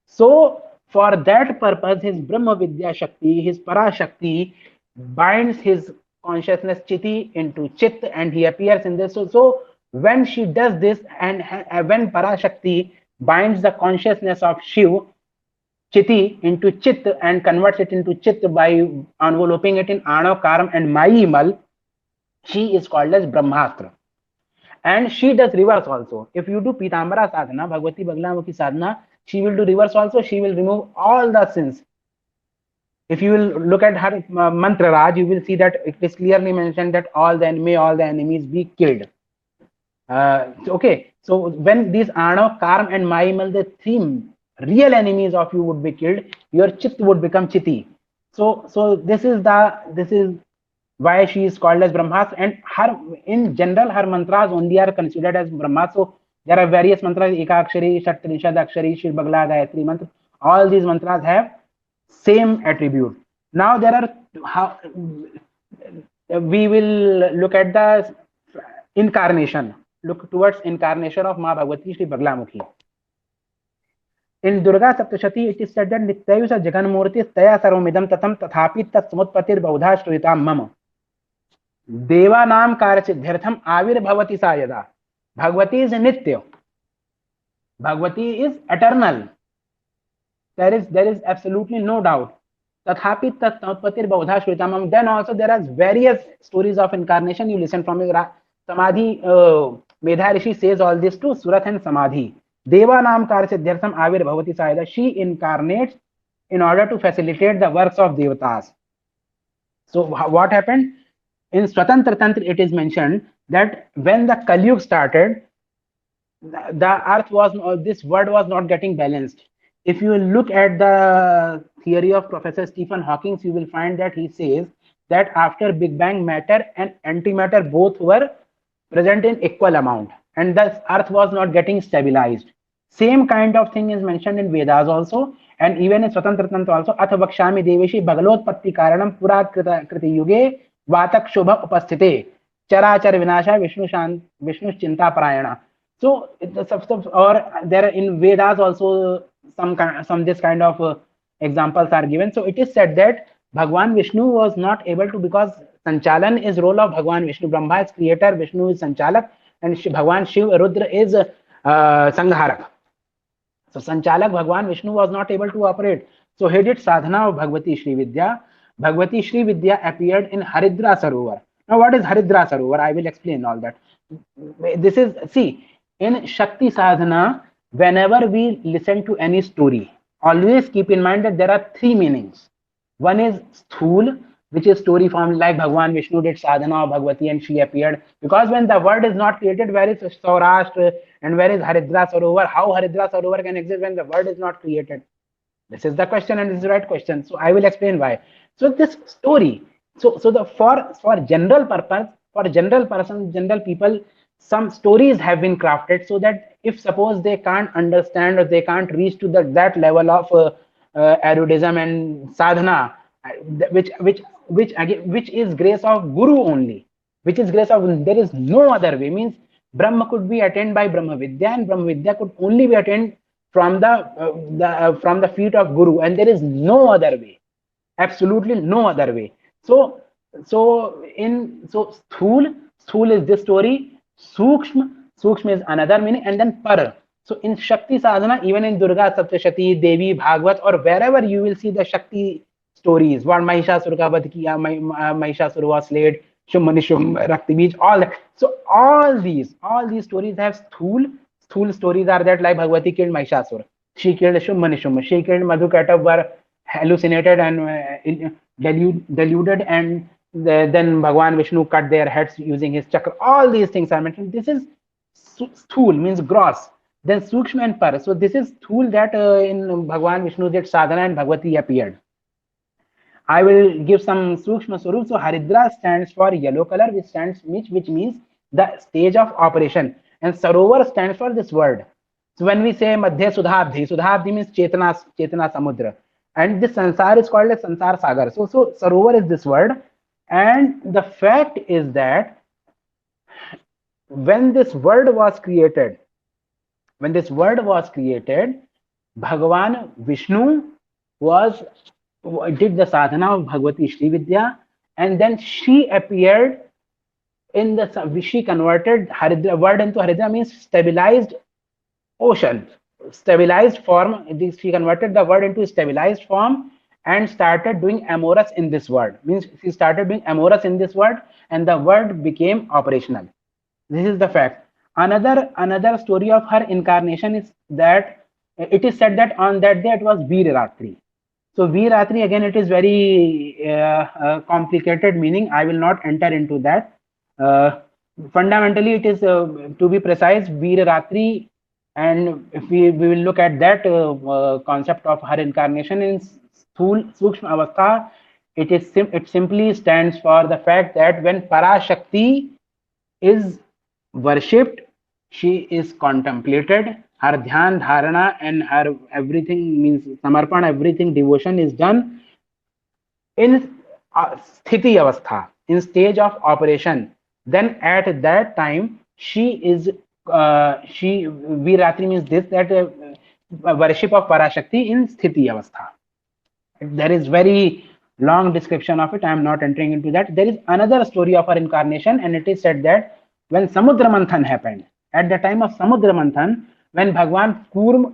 So for that purpose, his Brahma Vidya Shakti, his Para Shakti binds his consciousness Chiti into Chit, and he appears in this. So when she does this, and when Para Shakti binds the consciousness of Shiv, Chiti, into Chit and converts it into Chit by enveloping it in Anav, Karam and Mayimal, she is called as Brahmastra. And she does reverse also. If you do Pitambara sadhana, Bhagavati Bagalamukhi Sadhana, she will do reverse also. She will remove all the sins. If you will look at her mantra Raj, you will see that it is clearly mentioned that may all the enemies be killed. Okay, so when these Anav, Karm and Maimal, the three real enemies of you would be killed, your Chit would become Chiti. So this is why she is called as Brahmas, and her in general her mantras only are considered as Brahmas. So there are various mantras, Ekakshari, Shattrishad Akshari, Shir Bagla, Gayatri mantra. All these mantras have same attribute. Now there are how we will look at the incarnation. Look towards incarnation of Ma Bhagavati Shri Bagalamukhi. In Durga Saptashati, it is said that Nityayusa Jaganmurti Taya Sarvamidam Tatam Tathapi Tat Samutpatir Baudha Shruitam Mama. Devanam Karachidhyartham Avir Bhavati Sayada. Bhagavati is Nitya. Bhagavati is eternal. There is absolutely no doubt. Tathapi Tat Samutpatir Baudha Shruitam Mama. Then also there are various stories of incarnation. You listen from Samadhi. Medha Rishi says all this to Surat and Samadhi. Devanam Karachidhyartham Avir Bhavati Sayada. She incarnates in order to facilitate the works of Devatas. So what happened? In Swatantra Tantra, it is mentioned that when the Kali Yuga started, the earth was, this world was not getting balanced. If you look at the theory of Professor Stephen Hawking, you will find that he says that after Big Bang, matter and antimatter both were present in equal amount, and the earth was not getting stabilized. Same kind of thing is mentioned in Vedas also, and even in Swatantra Tantra also. Atha Vakshami Deveshi Bagalotpatti Karanam Pura Kriti Yuge Vatak Shubha Upasthite Charachar Vinasha Vishnu Chinta Prayana. So or there in Vedas also some this kind of examples are given. So it is said that Bhagwan Vishnu was not able to, because Sanchalan is role of Bhagwan Vishnu. Brahma is creator, Vishnu is Sanchalak, and Bhagwan Shiv Rudra is Sangharak. So Sanchalak Bhagwan Vishnu was not able to operate. So he did sadhana of Bhagavati Shri Vidya. Bhagavati Shri Vidya appeared in Haridra Sarovar. Now what is Haridra Sarovar? I will explain all that. This is, see, in Shakti sadhana, whenever we listen to any story, always keep in mind that there are three meanings. One is Sthul, which is story form, like Bhagwan Vishnu did sadhana of Bhagavati and she appeared. Because when the word is not created, where is Saurashtra and where is Haridra Sarovar? How Haridra Sarovar can exist when the word is not created? This is the question, and this is the right question. So I will explain why. So this story, so the for general purpose, for general person, general people, some stories have been crafted so that if suppose they can't understand or they can't reach to that level of erudism and sadhana, which is grace of Guru only, which is grace of, there is no other way. Means Brahma could be attained by Brahma Vidya, and Brahma Vidya could only be attained from the feet of Guru, and there is no other way, absolutely no other way. So Sthul is this story, Sukshma is another meaning, and then Par. So in Shakti sadhana, even in Durga Saptashati, Devi, Bhagavad, or wherever you will see the Shakti stories, what Mahishasura ka Vadh kiya, Mahishasura was slayed, Shummani Shum, Rakti Beach, all that. So all these stories have Sthul stories are that, like Bhagavati killed Mahishasura, she killed Shummani Shum, she killed Madhukatav, were hallucinated and deluded, and then Bhagwan Vishnu cut their heads using his chakra. All these things are mentioned. This is Sthul, means gross. Then Sukshma and Par. So this is Sthul, that in Bhagwan Vishnu did sadhana and Bhagavati appeared. I will give some Sukshma Swarup. So Haridra stands for yellow color, which means the stage of operation, and Sarovar stands for this word. So when we say Madhya Sudhabdi, Sudhabdi means Chetana Samudra. And this Sansar is called as Sansar Sagar. So Sarovar is this word. And the fact is that when this word was created, Bhagavan Vishnu was did the sadhana of Bhagavati Shri Vidya, and then she appeared in the she converted Haridra word into Haridra means stabilized ocean, stabilized form. She converted the word into stabilized form and started doing amorous in this word. Means she started doing amorous in this word, and the word became operational. This is the fact. Another story of her incarnation is that it is said that on that day it was Veeratri. So Veeratri, again, it is very complicated meaning. I will not enter into that. Uh, Fundamentally, it is to be precise, Veeratri, and if we will look at that concept of her incarnation in Sthul Sukshma Avastha, it simply stands for the fact that when Parashakti is worshipped, she is contemplated, her dhyan, dharana, and her everything means samarpan, everything devotion is done in sthiti avastha, in stage of operation. Then at that time, she is she Viratri means this that worship of Parashakti in sthiti avastha. There is very long description of it. I am not entering into that. There is another story of her incarnation, and it is said that when Samudra Manthan happened, at the time of Samudra Manthan, when Bhagwan Kurm,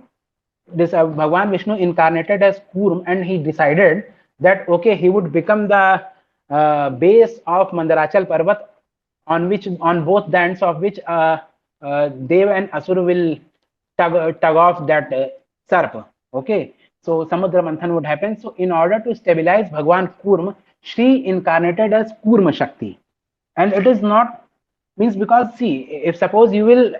this Bhagwan Vishnu incarnated as Kurm, and he decided that okay, he would become the base of Mandarachal Parvat, on both the ends of which Dev and Asur will tug off that sarp. Okay, so Samudra Manthan would happen. So in order to stabilize Bhagwan Kurma, Shri incarnated as Kurma Shakti, and it is not means because see, if suppose you will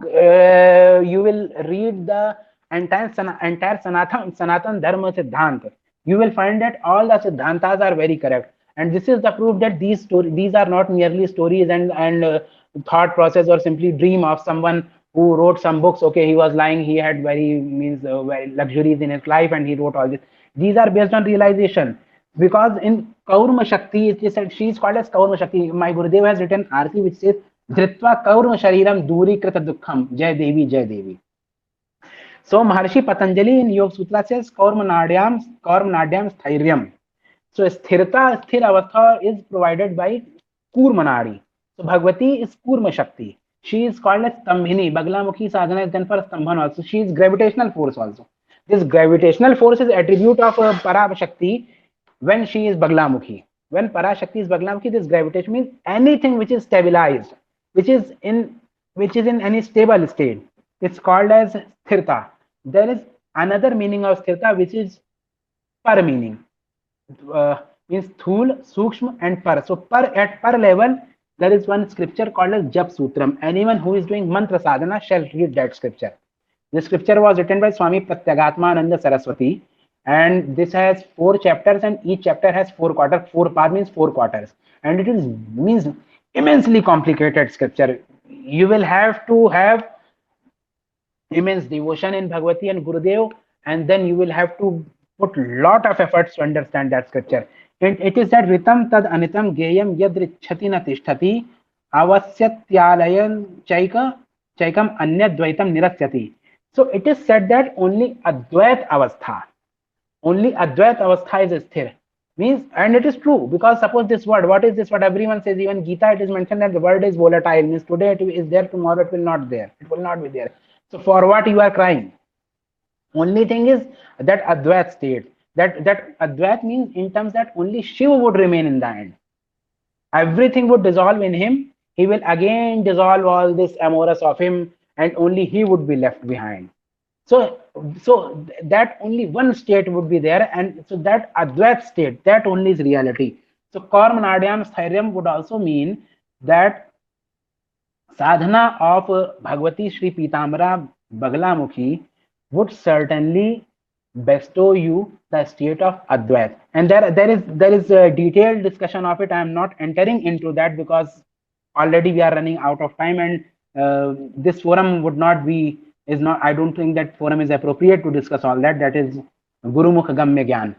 read the entire Sanatan Dharma Siddhant, you will find that all the Siddhantas are very correct. And this is the proof that these are not merely stories and thought process or simply dream of someone who wrote some books. Okay, he was lying, he had very luxuries in his life, and he wrote all this. These are based on realization. Because in Kaurma Shakti, it is said she is called as Kaurma Shakti. My Gurudev has written Arti which says Dhritva Kaurma Shariram Duri Krita Dukkham Jai Devi Jai Devi. So Maharshi Patanjali in Yoga Sutra says Kaurma Nadyam Sthiryam. So Sthirta, Sthir Avastha is provided by Kurmanadi. So Bhagavati is Kurma Shakti. She is called as Stambhini. Bagalamukhi Sadhana is done for Stambhan also. She is gravitational force also. This gravitational force is attribute of Parashakti when she is Bagalamukhi. When Parashakti is Bagalamukhi, this gravitation means anything which is stabilized, which is in any stable state. It's called as Sthirta. There is another meaning of Sthirta which is par meaning. Means Thul, Sukshma, and Par. So at par level, there is one scripture called as Jap Sutram. Anyone who is doing mantra sadhana shall read that scripture. This scripture was written by Swami Pratyagatmananda Saraswati, and this has 4 chapters, and each chapter has 4 quarters. 4 par means 4 quarters, and it is means immensely complicated scripture. You will have to have immense devotion in Bhagavati and Gurudev, and then you will have to put lot of efforts to understand that scripture. It is that Ritam Tad Anitam Geyam Yadrichati Na Tishtati Avasyatyalayam Chaikam Anyadvaitam Nirasyati. So it is said that only Advait Avastha is sthir. Means, and it is true, because suppose this word, what is this word? Everyone says, even Gita, it is mentioned that the word is volatile. Means today it is there, tomorrow it will not there. It will not be there. So for what you are crying? Only thing is that Advait state. That Advait means in terms that only Shiva would remain in the end. Everything would dissolve in him. He will again dissolve all this amorous of him, and only he would be left behind. So that only one state would be there, and so that Advait state, that only is reality. So Karma Nadyam Sthiryam would also mean that sadhana of Bhagavati Shri Pitamara Bagalamukhi would certainly bestow you the state of Advait. And there is a detailed discussion of it. I am not entering into that because already we are running out of time, and this forum would not be is not, I don't think that forum is appropriate to discuss all that. That is Guru Mukh Gamya Gyan.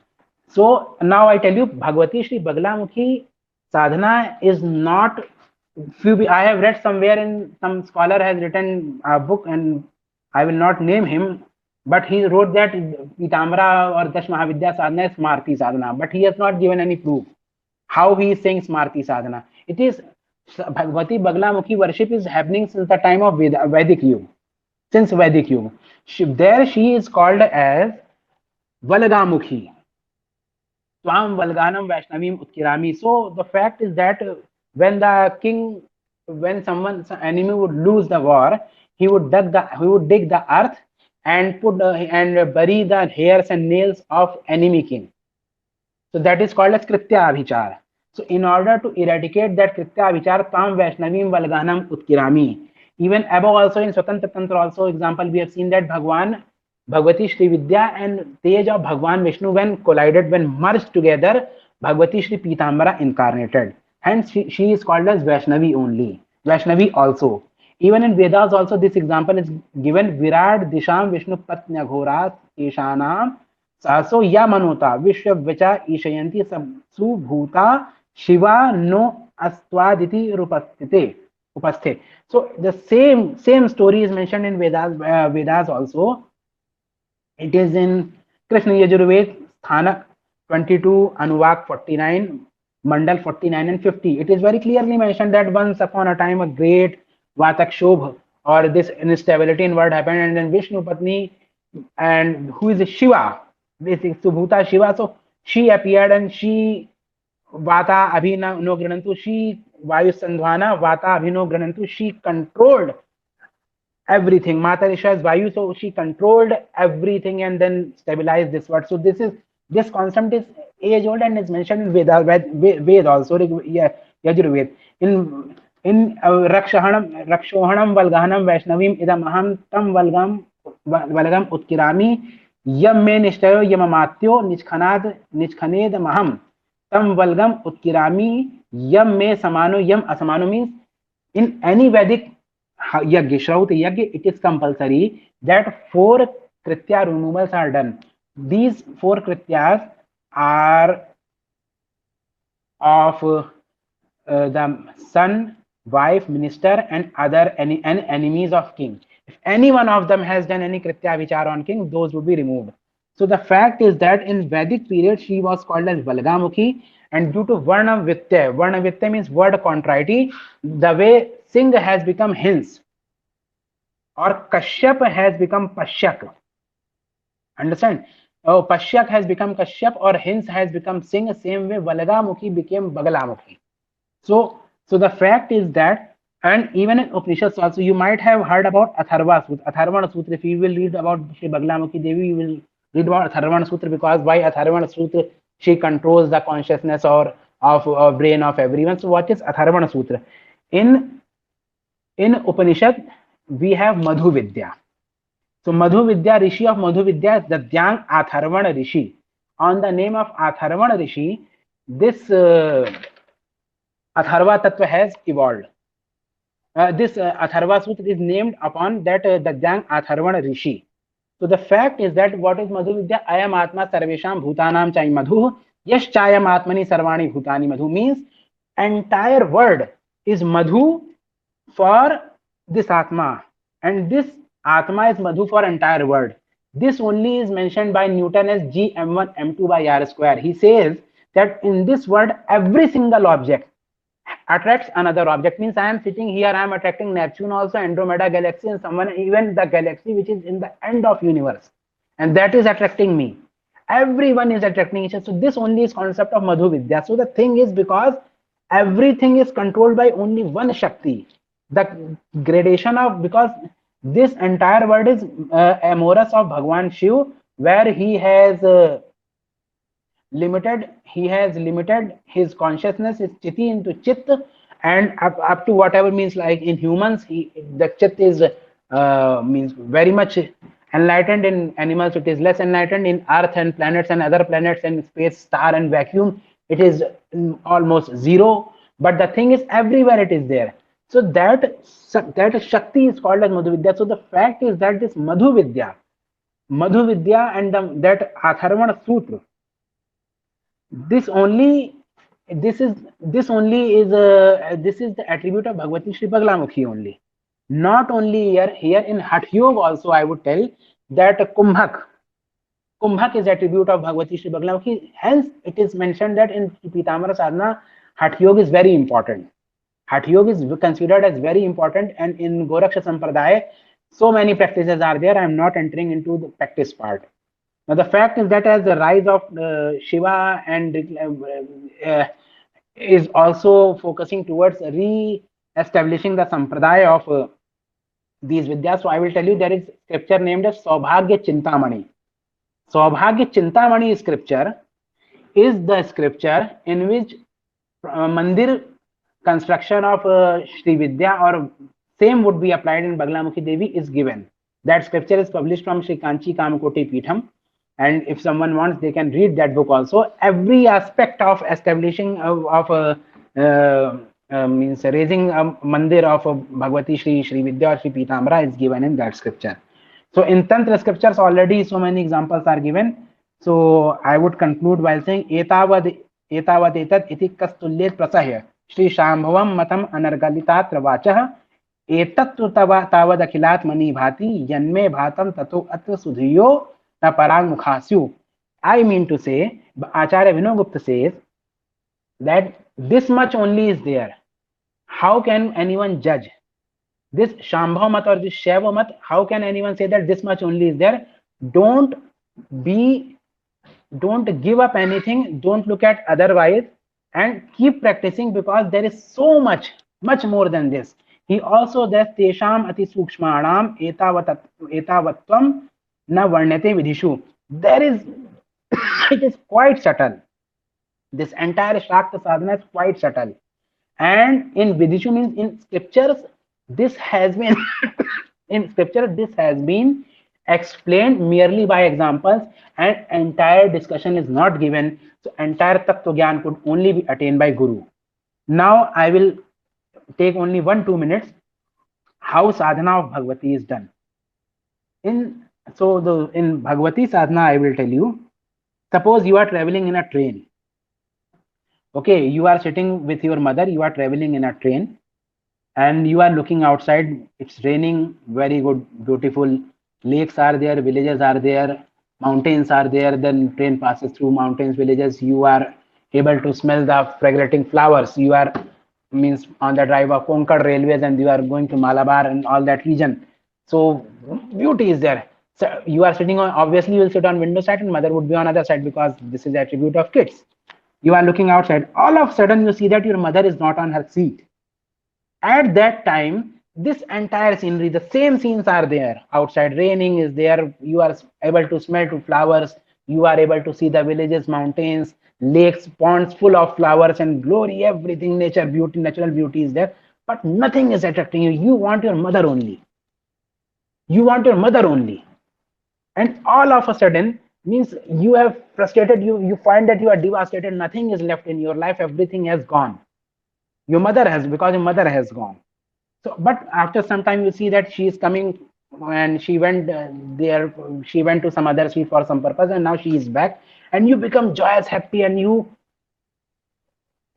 So now I tell you, Bhagavati Shri Bagalamukhi Sadhana is not, I have read somewhere in some scholar has written a book, and I will not name him, but he wrote that Pitamra or Dash Mahavidya Sadhana is Smarti Sadhana, but he has not given any proof how he is saying Smarti Sadhana. It is Bhagavati Bagalamukhi worship is happening since the time of Vedic Yuga. Since Vedic Yuga. There she is called as Valagamukhi. Swam Valganam Vaishnavim Utkirami. So the fact is that when the king, when someone's enemy would lose the war, he would dig the earth and put and bury the hairs and nails of enemy king. So that is called as Kritya Abhichar. So in order to eradicate that Kritya Abhichar, Tam Vaishnavim Valganam Utkirami. Even above also in Swatantra Tantra also example, we have seen that Bhagavati Shri Vidya and Tej of Bhagwan Vishnu when collided, when merged together, Bhagavati Shri Pitambara incarnated. Hence she is called as Vaishnavi only. Vaishnavi also. Even in Vedas also this example is given. Virat Disham Vishnu Patnya Ghoras Ishanam Saso Yamanota Vishwavicha Ishayanti Subhuta Shiva no Astwaditi Rupastite. So the same story is mentioned in Vedas also. It is in Krishna Yajurved Sthanak 22, Anuvak 49, Mandal 49 and 50. It is very clearly mentioned that once upon a time a great Vatak Shobh or this instability in world happened, and then Vishnu Patni, and who is Shiva, this is Subhuta Shiva. So she appeared and she Vata Abhina no Granantu, she Vayu Sandhvana, Vata Abhino Granantu, she controlled everything. Mata Risha is Vayu, so she controlled everything and then stabilized this world. So this concept is age old and is mentioned in Ved also, Yajurved. In Rakshohanam Valgahanam Vaishnavim Idam Aham Tam Valgam Utkirami Yam Me Nishtayo Yamamatyo Nichkhaned Maham Tam Valgam Utkirami Yam Me Samano Yam Asamano means in any Vedic Yagya, Shraut Yagya, it is compulsory that 4 Kritya removals are done. These 4 Krityas are of the son, wife, minister and other enemies of king. If any one of them has done any Kritya Vichar on king, those would be removed. So the fact is that in Vedic period she was called as Valgamukhi, and due to Varna Vittya means word contrariety, the way Singh has become Hins or Kashyap has become Pashyak. Understand? Oh, Pashyak has become Kashyap or Hins has become Singh. Same way Valgamukhi became Bagalamukhi. So the fact is that, and even in Upanishads also, you might have heard about Atharvana Sutra. If you will read about Shri Bagalamukhi Devi, you will read about Atharvana Sutra, because by Atharvana Sutra she controls the consciousness or of brain of everyone. So what is Atharvana Sutra? In Upanishad we have MahaVidyas. So MahaVidya, Rishi of MahaVidya is the Dadyang Atharvana Rishi. On the name of Atharvana Rishi, this Atharva Tattva has evolved. This Atharva Sutra is named upon that Dadyang Atharvana Rishi. So the fact is that what is MahaVidya? Ayam Atma Sarvesham Bhutanam Chai Madhu Yash Chayam Atmani Sarvani Bhutani Madhu means entire word is Madhu for this Atma, and this Atma is Madhu for entire world. This only is mentioned by Newton as Gm1 m2 by r square. He says that in this world every single object attracts another object. Means I am sitting here, I am attracting Neptune also, Andromeda galaxy, and someone, even the galaxy which is in the end of universe, and that is attracting me. Everyone is attracting each other. So this only is concept of MahaVidya. So the thing is, because everything is controlled by only one Shakti, the gradation of, because this entire world is amorous of Bhagwan Shiv, where he has limited his consciousness, his chitti into chit, and up to whatever means, like in humans the chit is means very much enlightened. In animals it is less enlightened. In earth and planets and other planets and space, star and vacuum, it is almost zero. But the thing is, everywhere it is there. So that Shakti is called as MahaVidya. So the fact is that this MahaVidya and that Atharvana Sutra, this only this is the attribute of Bhagavati Sri Bagalamukhi only. Not only here in Hatha Yoga also I would tell that Kumbhak is attribute of Bhagavati Sri Bagalamukhi. Hence it is mentioned that in Pitamara Sadhana Hatha Yoga is very important. Hatha Yoga is considered as very important, and in Goraksha Sampradaya so many practices are there. I am not entering into the practice part. Now the fact is that as the rise of Shiva and is also focusing towards re-establishing the sampradaya of these vidyas. So I will tell you there is scripture named as Saubhagya Chintamani. Saubhagya Chintamani scripture is the scripture in which mandir construction of Sri Vidya or same would be applied in Bagalamukhi Devi is given. That scripture is published from Sri Kanchi Kamakoti Peetham, and if someone wants they can read that book also. Every aspect of establishing means raising a mandir of Bhagavati Sri Vidya or Sri Pitamara is given in that scripture. So in Tantra scriptures already so many examples are given. So I would conclude while saying etavad etat iti kastulyet prasahya Shri Shambhavam matam anargalitat vachah etattu tavad akhilat mani bhati yanme bhatam tato atra sudhiyo na parang mukhasyu. I mean to say, Acharya Vinogupta says that this much only is there. How can anyone judge? This Shambhav mat or this Shaiva mat, how can anyone say that this much only is there? Don't give up anything, don't look at otherwise, and keep practicing, because there is so much more than this. He also says tesham ati sukshmanam etavatvam na varnate vidhishu. There is it is quite subtle. This entire Shakta sadhana is quite subtle, and in vidhishu means in scriptures this has been explained merely by examples, and entire discussion is not given. So entire tattva gyan could only be attained by Guru. Now I will take only 1-2 minutes how sadhana of Bhagavati is done. In Bhagavati sadhana I will tell you, suppose you are traveling in a train. Okay, you are sitting with your mother, you are traveling in a train, and you are looking outside. It's raining, very good, beautiful. Lakes are there, villages are there, mountains are there. Then train passes through mountains, villages. You are able to smell the fragrating flowers. You are on the drive of Konkan railways, and you are going to Malabar and all that region. So beauty is there. So you are sitting on, obviously you will sit on window side and mother would be on other side, because this is the attribute of kids. You are looking outside. All of a sudden you see that your mother is not on her seat. At that time, this entire scenery, the same scenes are there. Outside raining is there. You are able to smell to flowers. You are able to see the villages, mountains, lakes, ponds full of flowers and glory, everything, nature, beauty, natural beauty is there. But nothing is attracting you. You want your mother only. You want your mother only. And all of a sudden, means you have frustrated, you find that you are devastated. Nothing is left in your life. Everything has gone. Because your mother has gone. So, but after some time you see that she is coming, and she went she went to some other street for some purpose, and now she is back, and you become joyous, happy, and you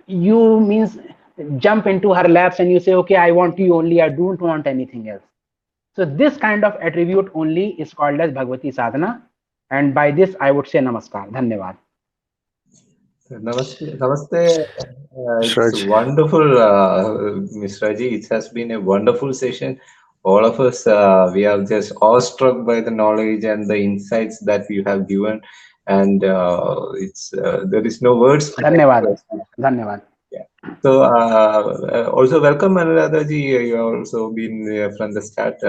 means jump into her laps and you say, okay, I want you only, I don't want anything else. So this kind of attribute only is called as Bhagavati Sadhana, and by this I would say namaskar. Dhanyavad. Namaste. Namaste. It's wonderful, Mishraji. It has been a wonderful session. All of us, we are just awestruck by the knowledge and the insights that you have given, and there is no words. Dhanyavad. Dhanyavad. Yeah. So also welcome Anuradhaji. You have also been from the start.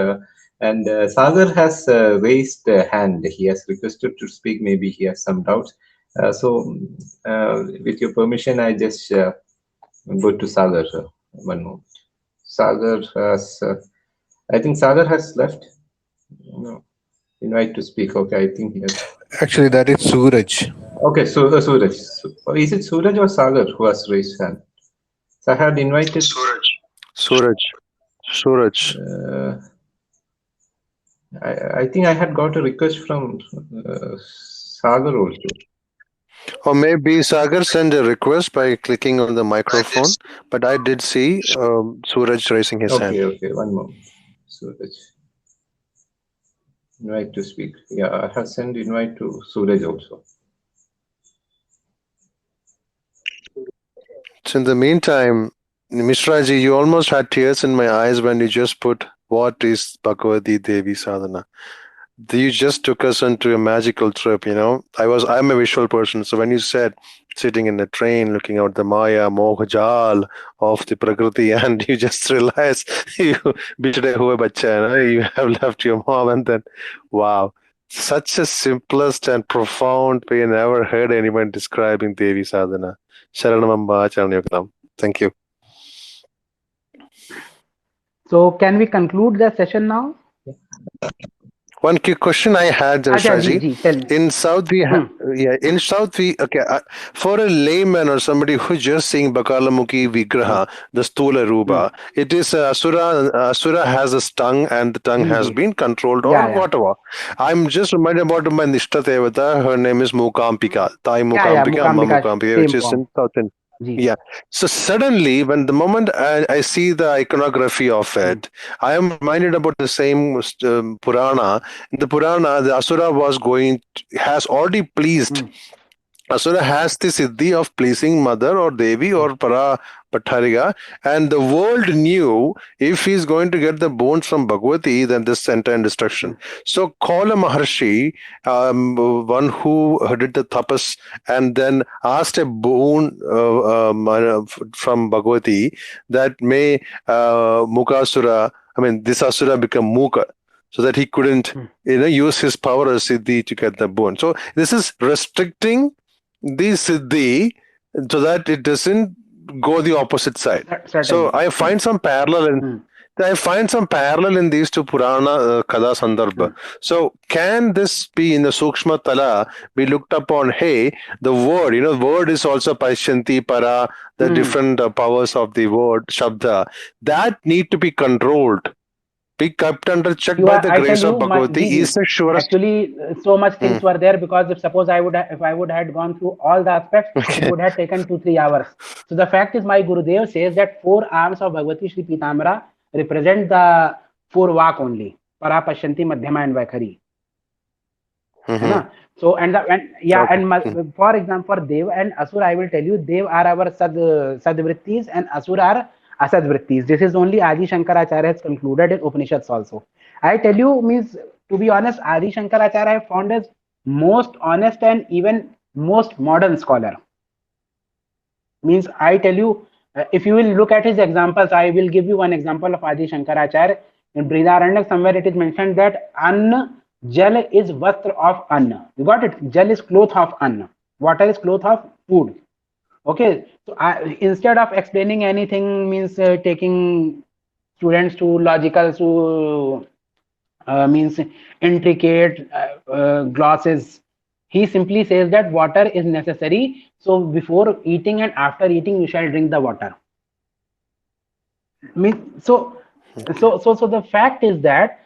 And Sagar has raised a hand. He has requested to speak. Maybe he has some doubts. With your permission, I just go to Sagar. One moment. Sagar has, I think Sagar has left. No, invite to speak. Okay, I think he has. Actually, that is Suraj. Okay, so Suraj. Is it Suraj or Sagar who has raised hand? So I had invited. Suraj. Suraj. I think I had got a request from Sagar also. Or maybe Sagar sent a request by clicking on the microphone, but I did see Suraj raising his hand. Okay, one moment. Suraj. Invite to speak. Yeah, I have sent invite to Suraj also. So in the meantime, Mishraji, you almost had tears in my eyes when you just put, what is Bhagavati Devi Sadhana? You just took us into a magical trip, I'm a visual person, so when you said sitting in a train looking out the Maya Mohajal of the Prakriti, and you just realize you bichde hue bacha, you have left your mom, and then wow, such a simplest and profound way. I never heard anyone describing Devi Sadhana. Sharanamamba Charanayakam. Thank you. So can we conclude the session now? One quick question I had, Shaji. Tell me. In South, for a layman or somebody who's just seeing Bagalamukhi Vigraha, the Stula Rupa, it is Asura has a tongue, and the tongue has been controlled or whatever. I'm just reminded about my Nishta Devata. Her name is Mukampika, Tai Mukampika, Amma Mukampika, which is in South India. Yeah. So suddenly, when the moment I see the iconography of it, I am reminded about the same Purana. In the Purana, the Asura has already pleased. Asura has the siddhi of pleasing Mother or Devi or Para Patthariga, and the world knew if he's going to get the bones from Bhagavati, then this entire destruction. So Kala Maharshi, one who did the tapas and then asked a bone from Bhagavati that may Mukasura, this Asura become Muka, so that he couldn't use his power as siddhi to get the bone. So this is restricting the siddhi so that it doesn't go the opposite side. So I find some parallel in these two Purana Kada Sandarbha. So can this be in the Sukshma Tala be looked upon? Hey, the word, word is also Paishyanti, Para, the different powers of the word, Shabda, that need to be controlled. Be kept under check by the grace of Bhagavati is the surest. Actually, so much things were there, because if I would have gone through all the aspects, it would have taken 2-3 hours. So the fact is, my Gurudev says that 4 arms of Bhagavati Shri Pitamara represent the 4 vak only: Para, Pashyanti, Madhyama, and Vaikhari. So for example, for Dev and Asura, I will tell you, Dev are our Sadvrittis and Asura are Asadvrittis. This is only Adi Shankaracharya has concluded in Upanishads also. I tell you, to be honest, Adi Shankaracharya I found as most honest and even most modern scholar. I tell you, if you will look at his examples, I will give you one example of Adi Shankaracharya. In Brihadaranyaka, somewhere it is mentioned that Anna Jal is vastra of Anna. You got it? Jal is cloth of Anna. Water is cloth of food. Okay. So instead of explaining anything, taking students to logical, intricate glosses, he simply says that water is necessary. So before eating and after eating, you shall drink the water. So the fact is that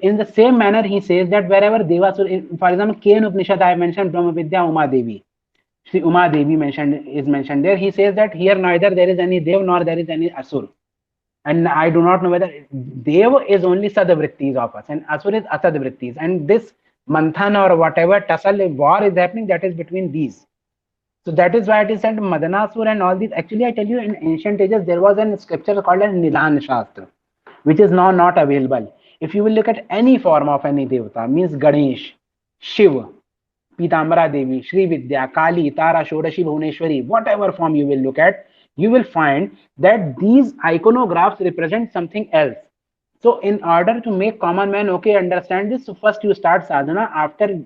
in the same manner, he says that wherever Devasura, for example, Ken Upanishad, I mentioned Brahma Vidya Uma Devi. Shri Uma Devi is mentioned there. He says that here neither there is any Dev nor there is any Asur. And I do not know whether Dev is only Sadvrittis of us and Asur is Asadvrittis. And this Manthan or whatever tussle war is happening, that is between these. So that is why it is said Madanasur and all these. Actually, I tell you, in ancient ages, there was a scripture called as Nilan Shastra, which is now not available. If you will look at any form of any Devata, means Ganesh, Shiva, Pitamara Devi, Shri Vidya, Kali, Tara, Shodashi, Bhuneshwari, whatever form you will look at, you will find that these iconographs represent something else. So in order to make common man understand this, so first you start sadhana. After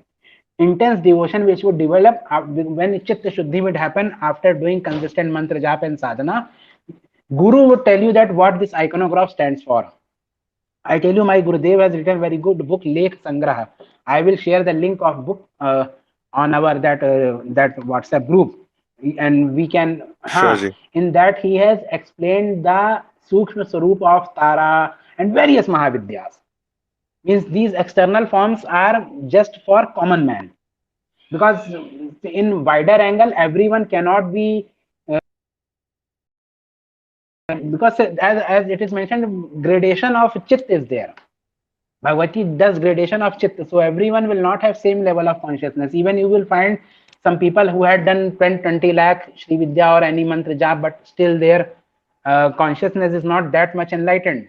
intense devotion which would develop when Chitta Shuddhi would happen after doing consistent mantra jap and sadhana, Guru would tell you that what this iconograph stands for. I tell you, my Gurudev has written a very good book, Lekh Sangraha. I will share the link of book on our that WhatsApp group, and we can. Sure, in that he has explained the Sukshma Swarup of Tara, and various Mahavidyas. Means these external forms are just for common man, because in wider angle everyone cannot be, because as it is mentioned, gradation of chit is there. Bhagavati does gradation of chitta, so everyone will not have same level of consciousness. Even you will find some people who had done 20 lakh Shri Vidya or any mantra jap, but still their consciousness is not that much enlightened.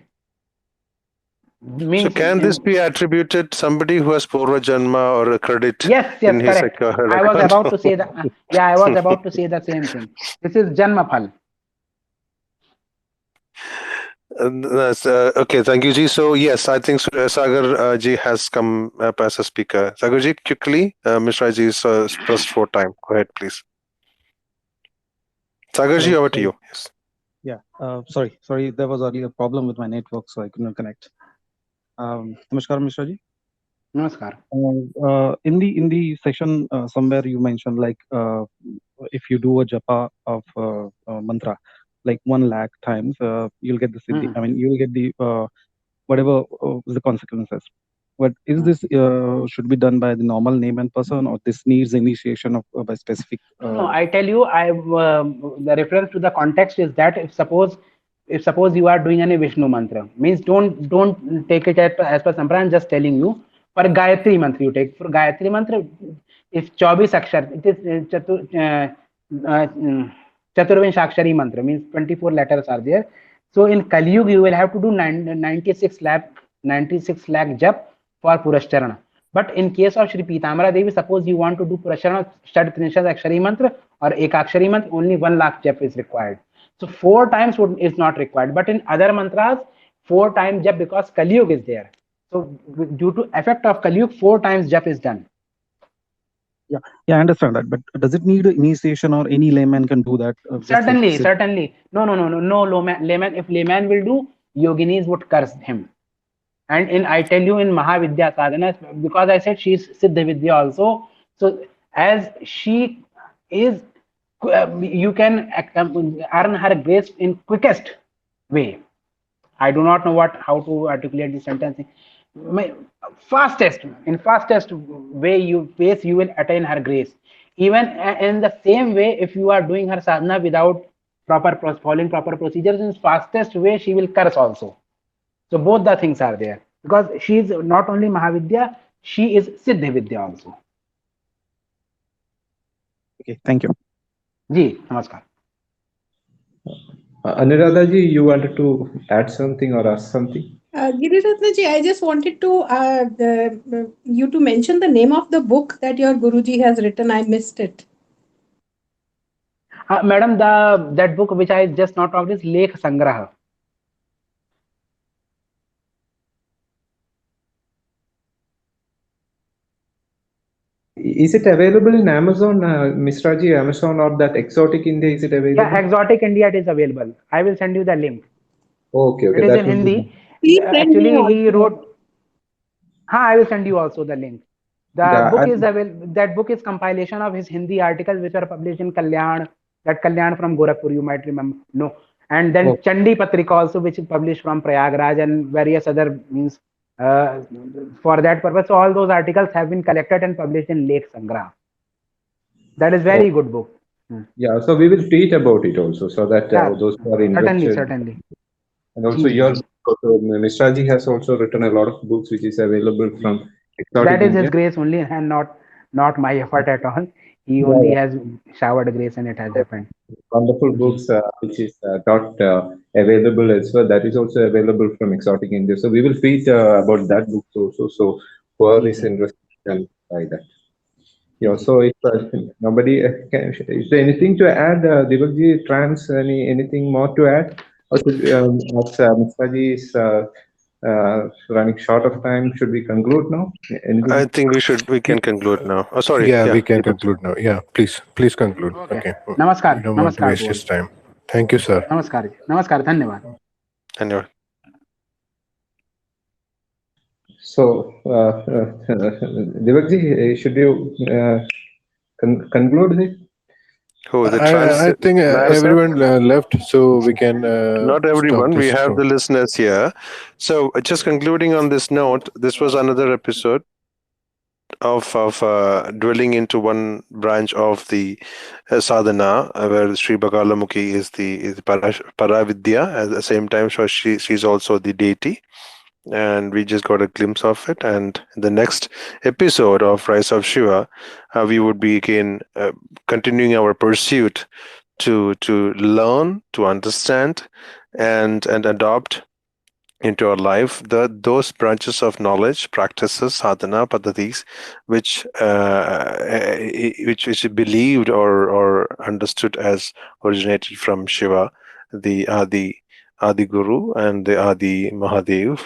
So Means can this be attributed somebody who has Purva Janma or a credit yes, in his correct. I was account? about to say that. Yeah, I was about to say the same thing. This is Janma Phal. Okay, thank you, Ji. So yes, I think Sagar Ji has come up as a speaker. Sagar Ji, quickly, Mishra Ji is pressed for time. Go ahead, please. Sagar Ji, over to you. Yes. Yeah, sorry, there was earlier a problem with my network, so I couldn't connect. Namaskar, Mishra Ji. Namaskar. In the session somewhere you mentioned, like if you do a japa of mantra like 1 lakh times, you'll get the siddhi. I mean, you'll get the whatever the consequences. But is this should be done by the normal layman person, or this needs initiation of by specific? No, I tell you, the reference to the context is that if suppose you are doing any Vishnu mantra, means don't take it as per Sampradaya. I'm just telling you, for Gayatri mantra you take. For Gayatri mantra, if 24 akshar, it is Chaturvansh akshari mantra, means 24 letters are there. So in Kali Yuga you will have to do 96 lakh jap for Purashcharana. But in case of Shri Pitamara Devi, suppose you want to do Purashcharana Shad Trinshad Akshari Mantra or Ekakshari Mantra, only 1 lakh jap is required. So 4 times is not required. But in other mantras, 4 times jap, because Kali Yuga is there. So due to effect of Kali Yuga, 4 times jap is done. Yeah, I understand that. But does it need initiation, or any layman can do that? Certainly. No layman. If layman will do, yoginis would curse him. And I tell you, in MahaVidyas Sadhana, because I said she is Siddha Vidya also. So as she is, you can earn her grace in quickest way. I do not know how to articulate this sentence. Fastest way you will attain her grace. Even in the same way, if you are doing her sadhana without following proper procedures, in fastest way she will curse also. So both the things are there, because she is not only Mahavidya, she is Siddha Vidya also. Okay, thank you. Ji, namaskar. Anuradha ji, you wanted to add something or ask something? Giriratna ji, I just wanted to you to mention the name of the book that your Guruji has written. I missed it. Madam, that book which I just not talked is Lekh Sangraha. Is it available in Amazon, Mishra ji, Amazon, or that Exotic India? Is it available? Yeah, Exotic India, it is available. I will send you the link. Okay. It is in Hindi. Actually, he wrote. I will send you also the link. The book is available. That book is compilation of his Hindi articles which are published in Kalyan. That Kalyan from Gorakhpur, you might remember. No, and then Chandi Patrika also, which is published from Prayagraj, and various other means for that purpose. So all those articles have been collected and published in Lekh Sangraha. That is very good book. Yeah, so we will tweet about it also, so that those who are interested. Certainly. And also Mishra ji has also written a lot of books which is available from Exotic That is India. his grace only, and not my effort at all. He only has showered grace and it has happened. Wonderful books which is not available elsewhere. That is also available from Exotic India. So we will tweet about that book also. So whoever is interested can buy that. Yeah. So if nobody is there anything to add, Divakji, Trans, anything more to add? Or should Mishra ji is running short of time, should we conclude now? Anything? I think we can conclude now. Oh, sorry. Yeah, we can conclude now. Yeah, please conclude. Okay. Namaskar. We don't want to waste his time. Thank you, sir. Namaskar. Dhanyavad. Dhanyavad. So, Divakji, should you conclude it? Who the I think everyone left, so we can not everyone. stop We this have room. the listeners here. So just concluding on this note, this was another episode of dwelling into one branch of the sadhana, where Sri Bagalamukhi is the Paravidya. At the same time, so she's also the deity, and we just got a glimpse of it. And in the next episode of Rise of Shiva, we would be again continuing our pursuit to learn, to understand, and adopt into our life those branches of knowledge, practices, sadhana, paddhatis, which which believed or understood as originated from Shiva, the Adi Guru, and the Adi Mahadev.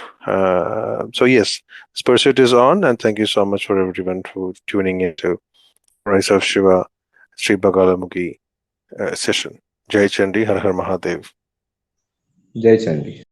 So yes, this pursuit is on, and thank you so much for everyone for tuning into Rise of Shiva, Sri Bagalamukhi session. Jai Chandi, Har Har Mahadev. Jai Chandi.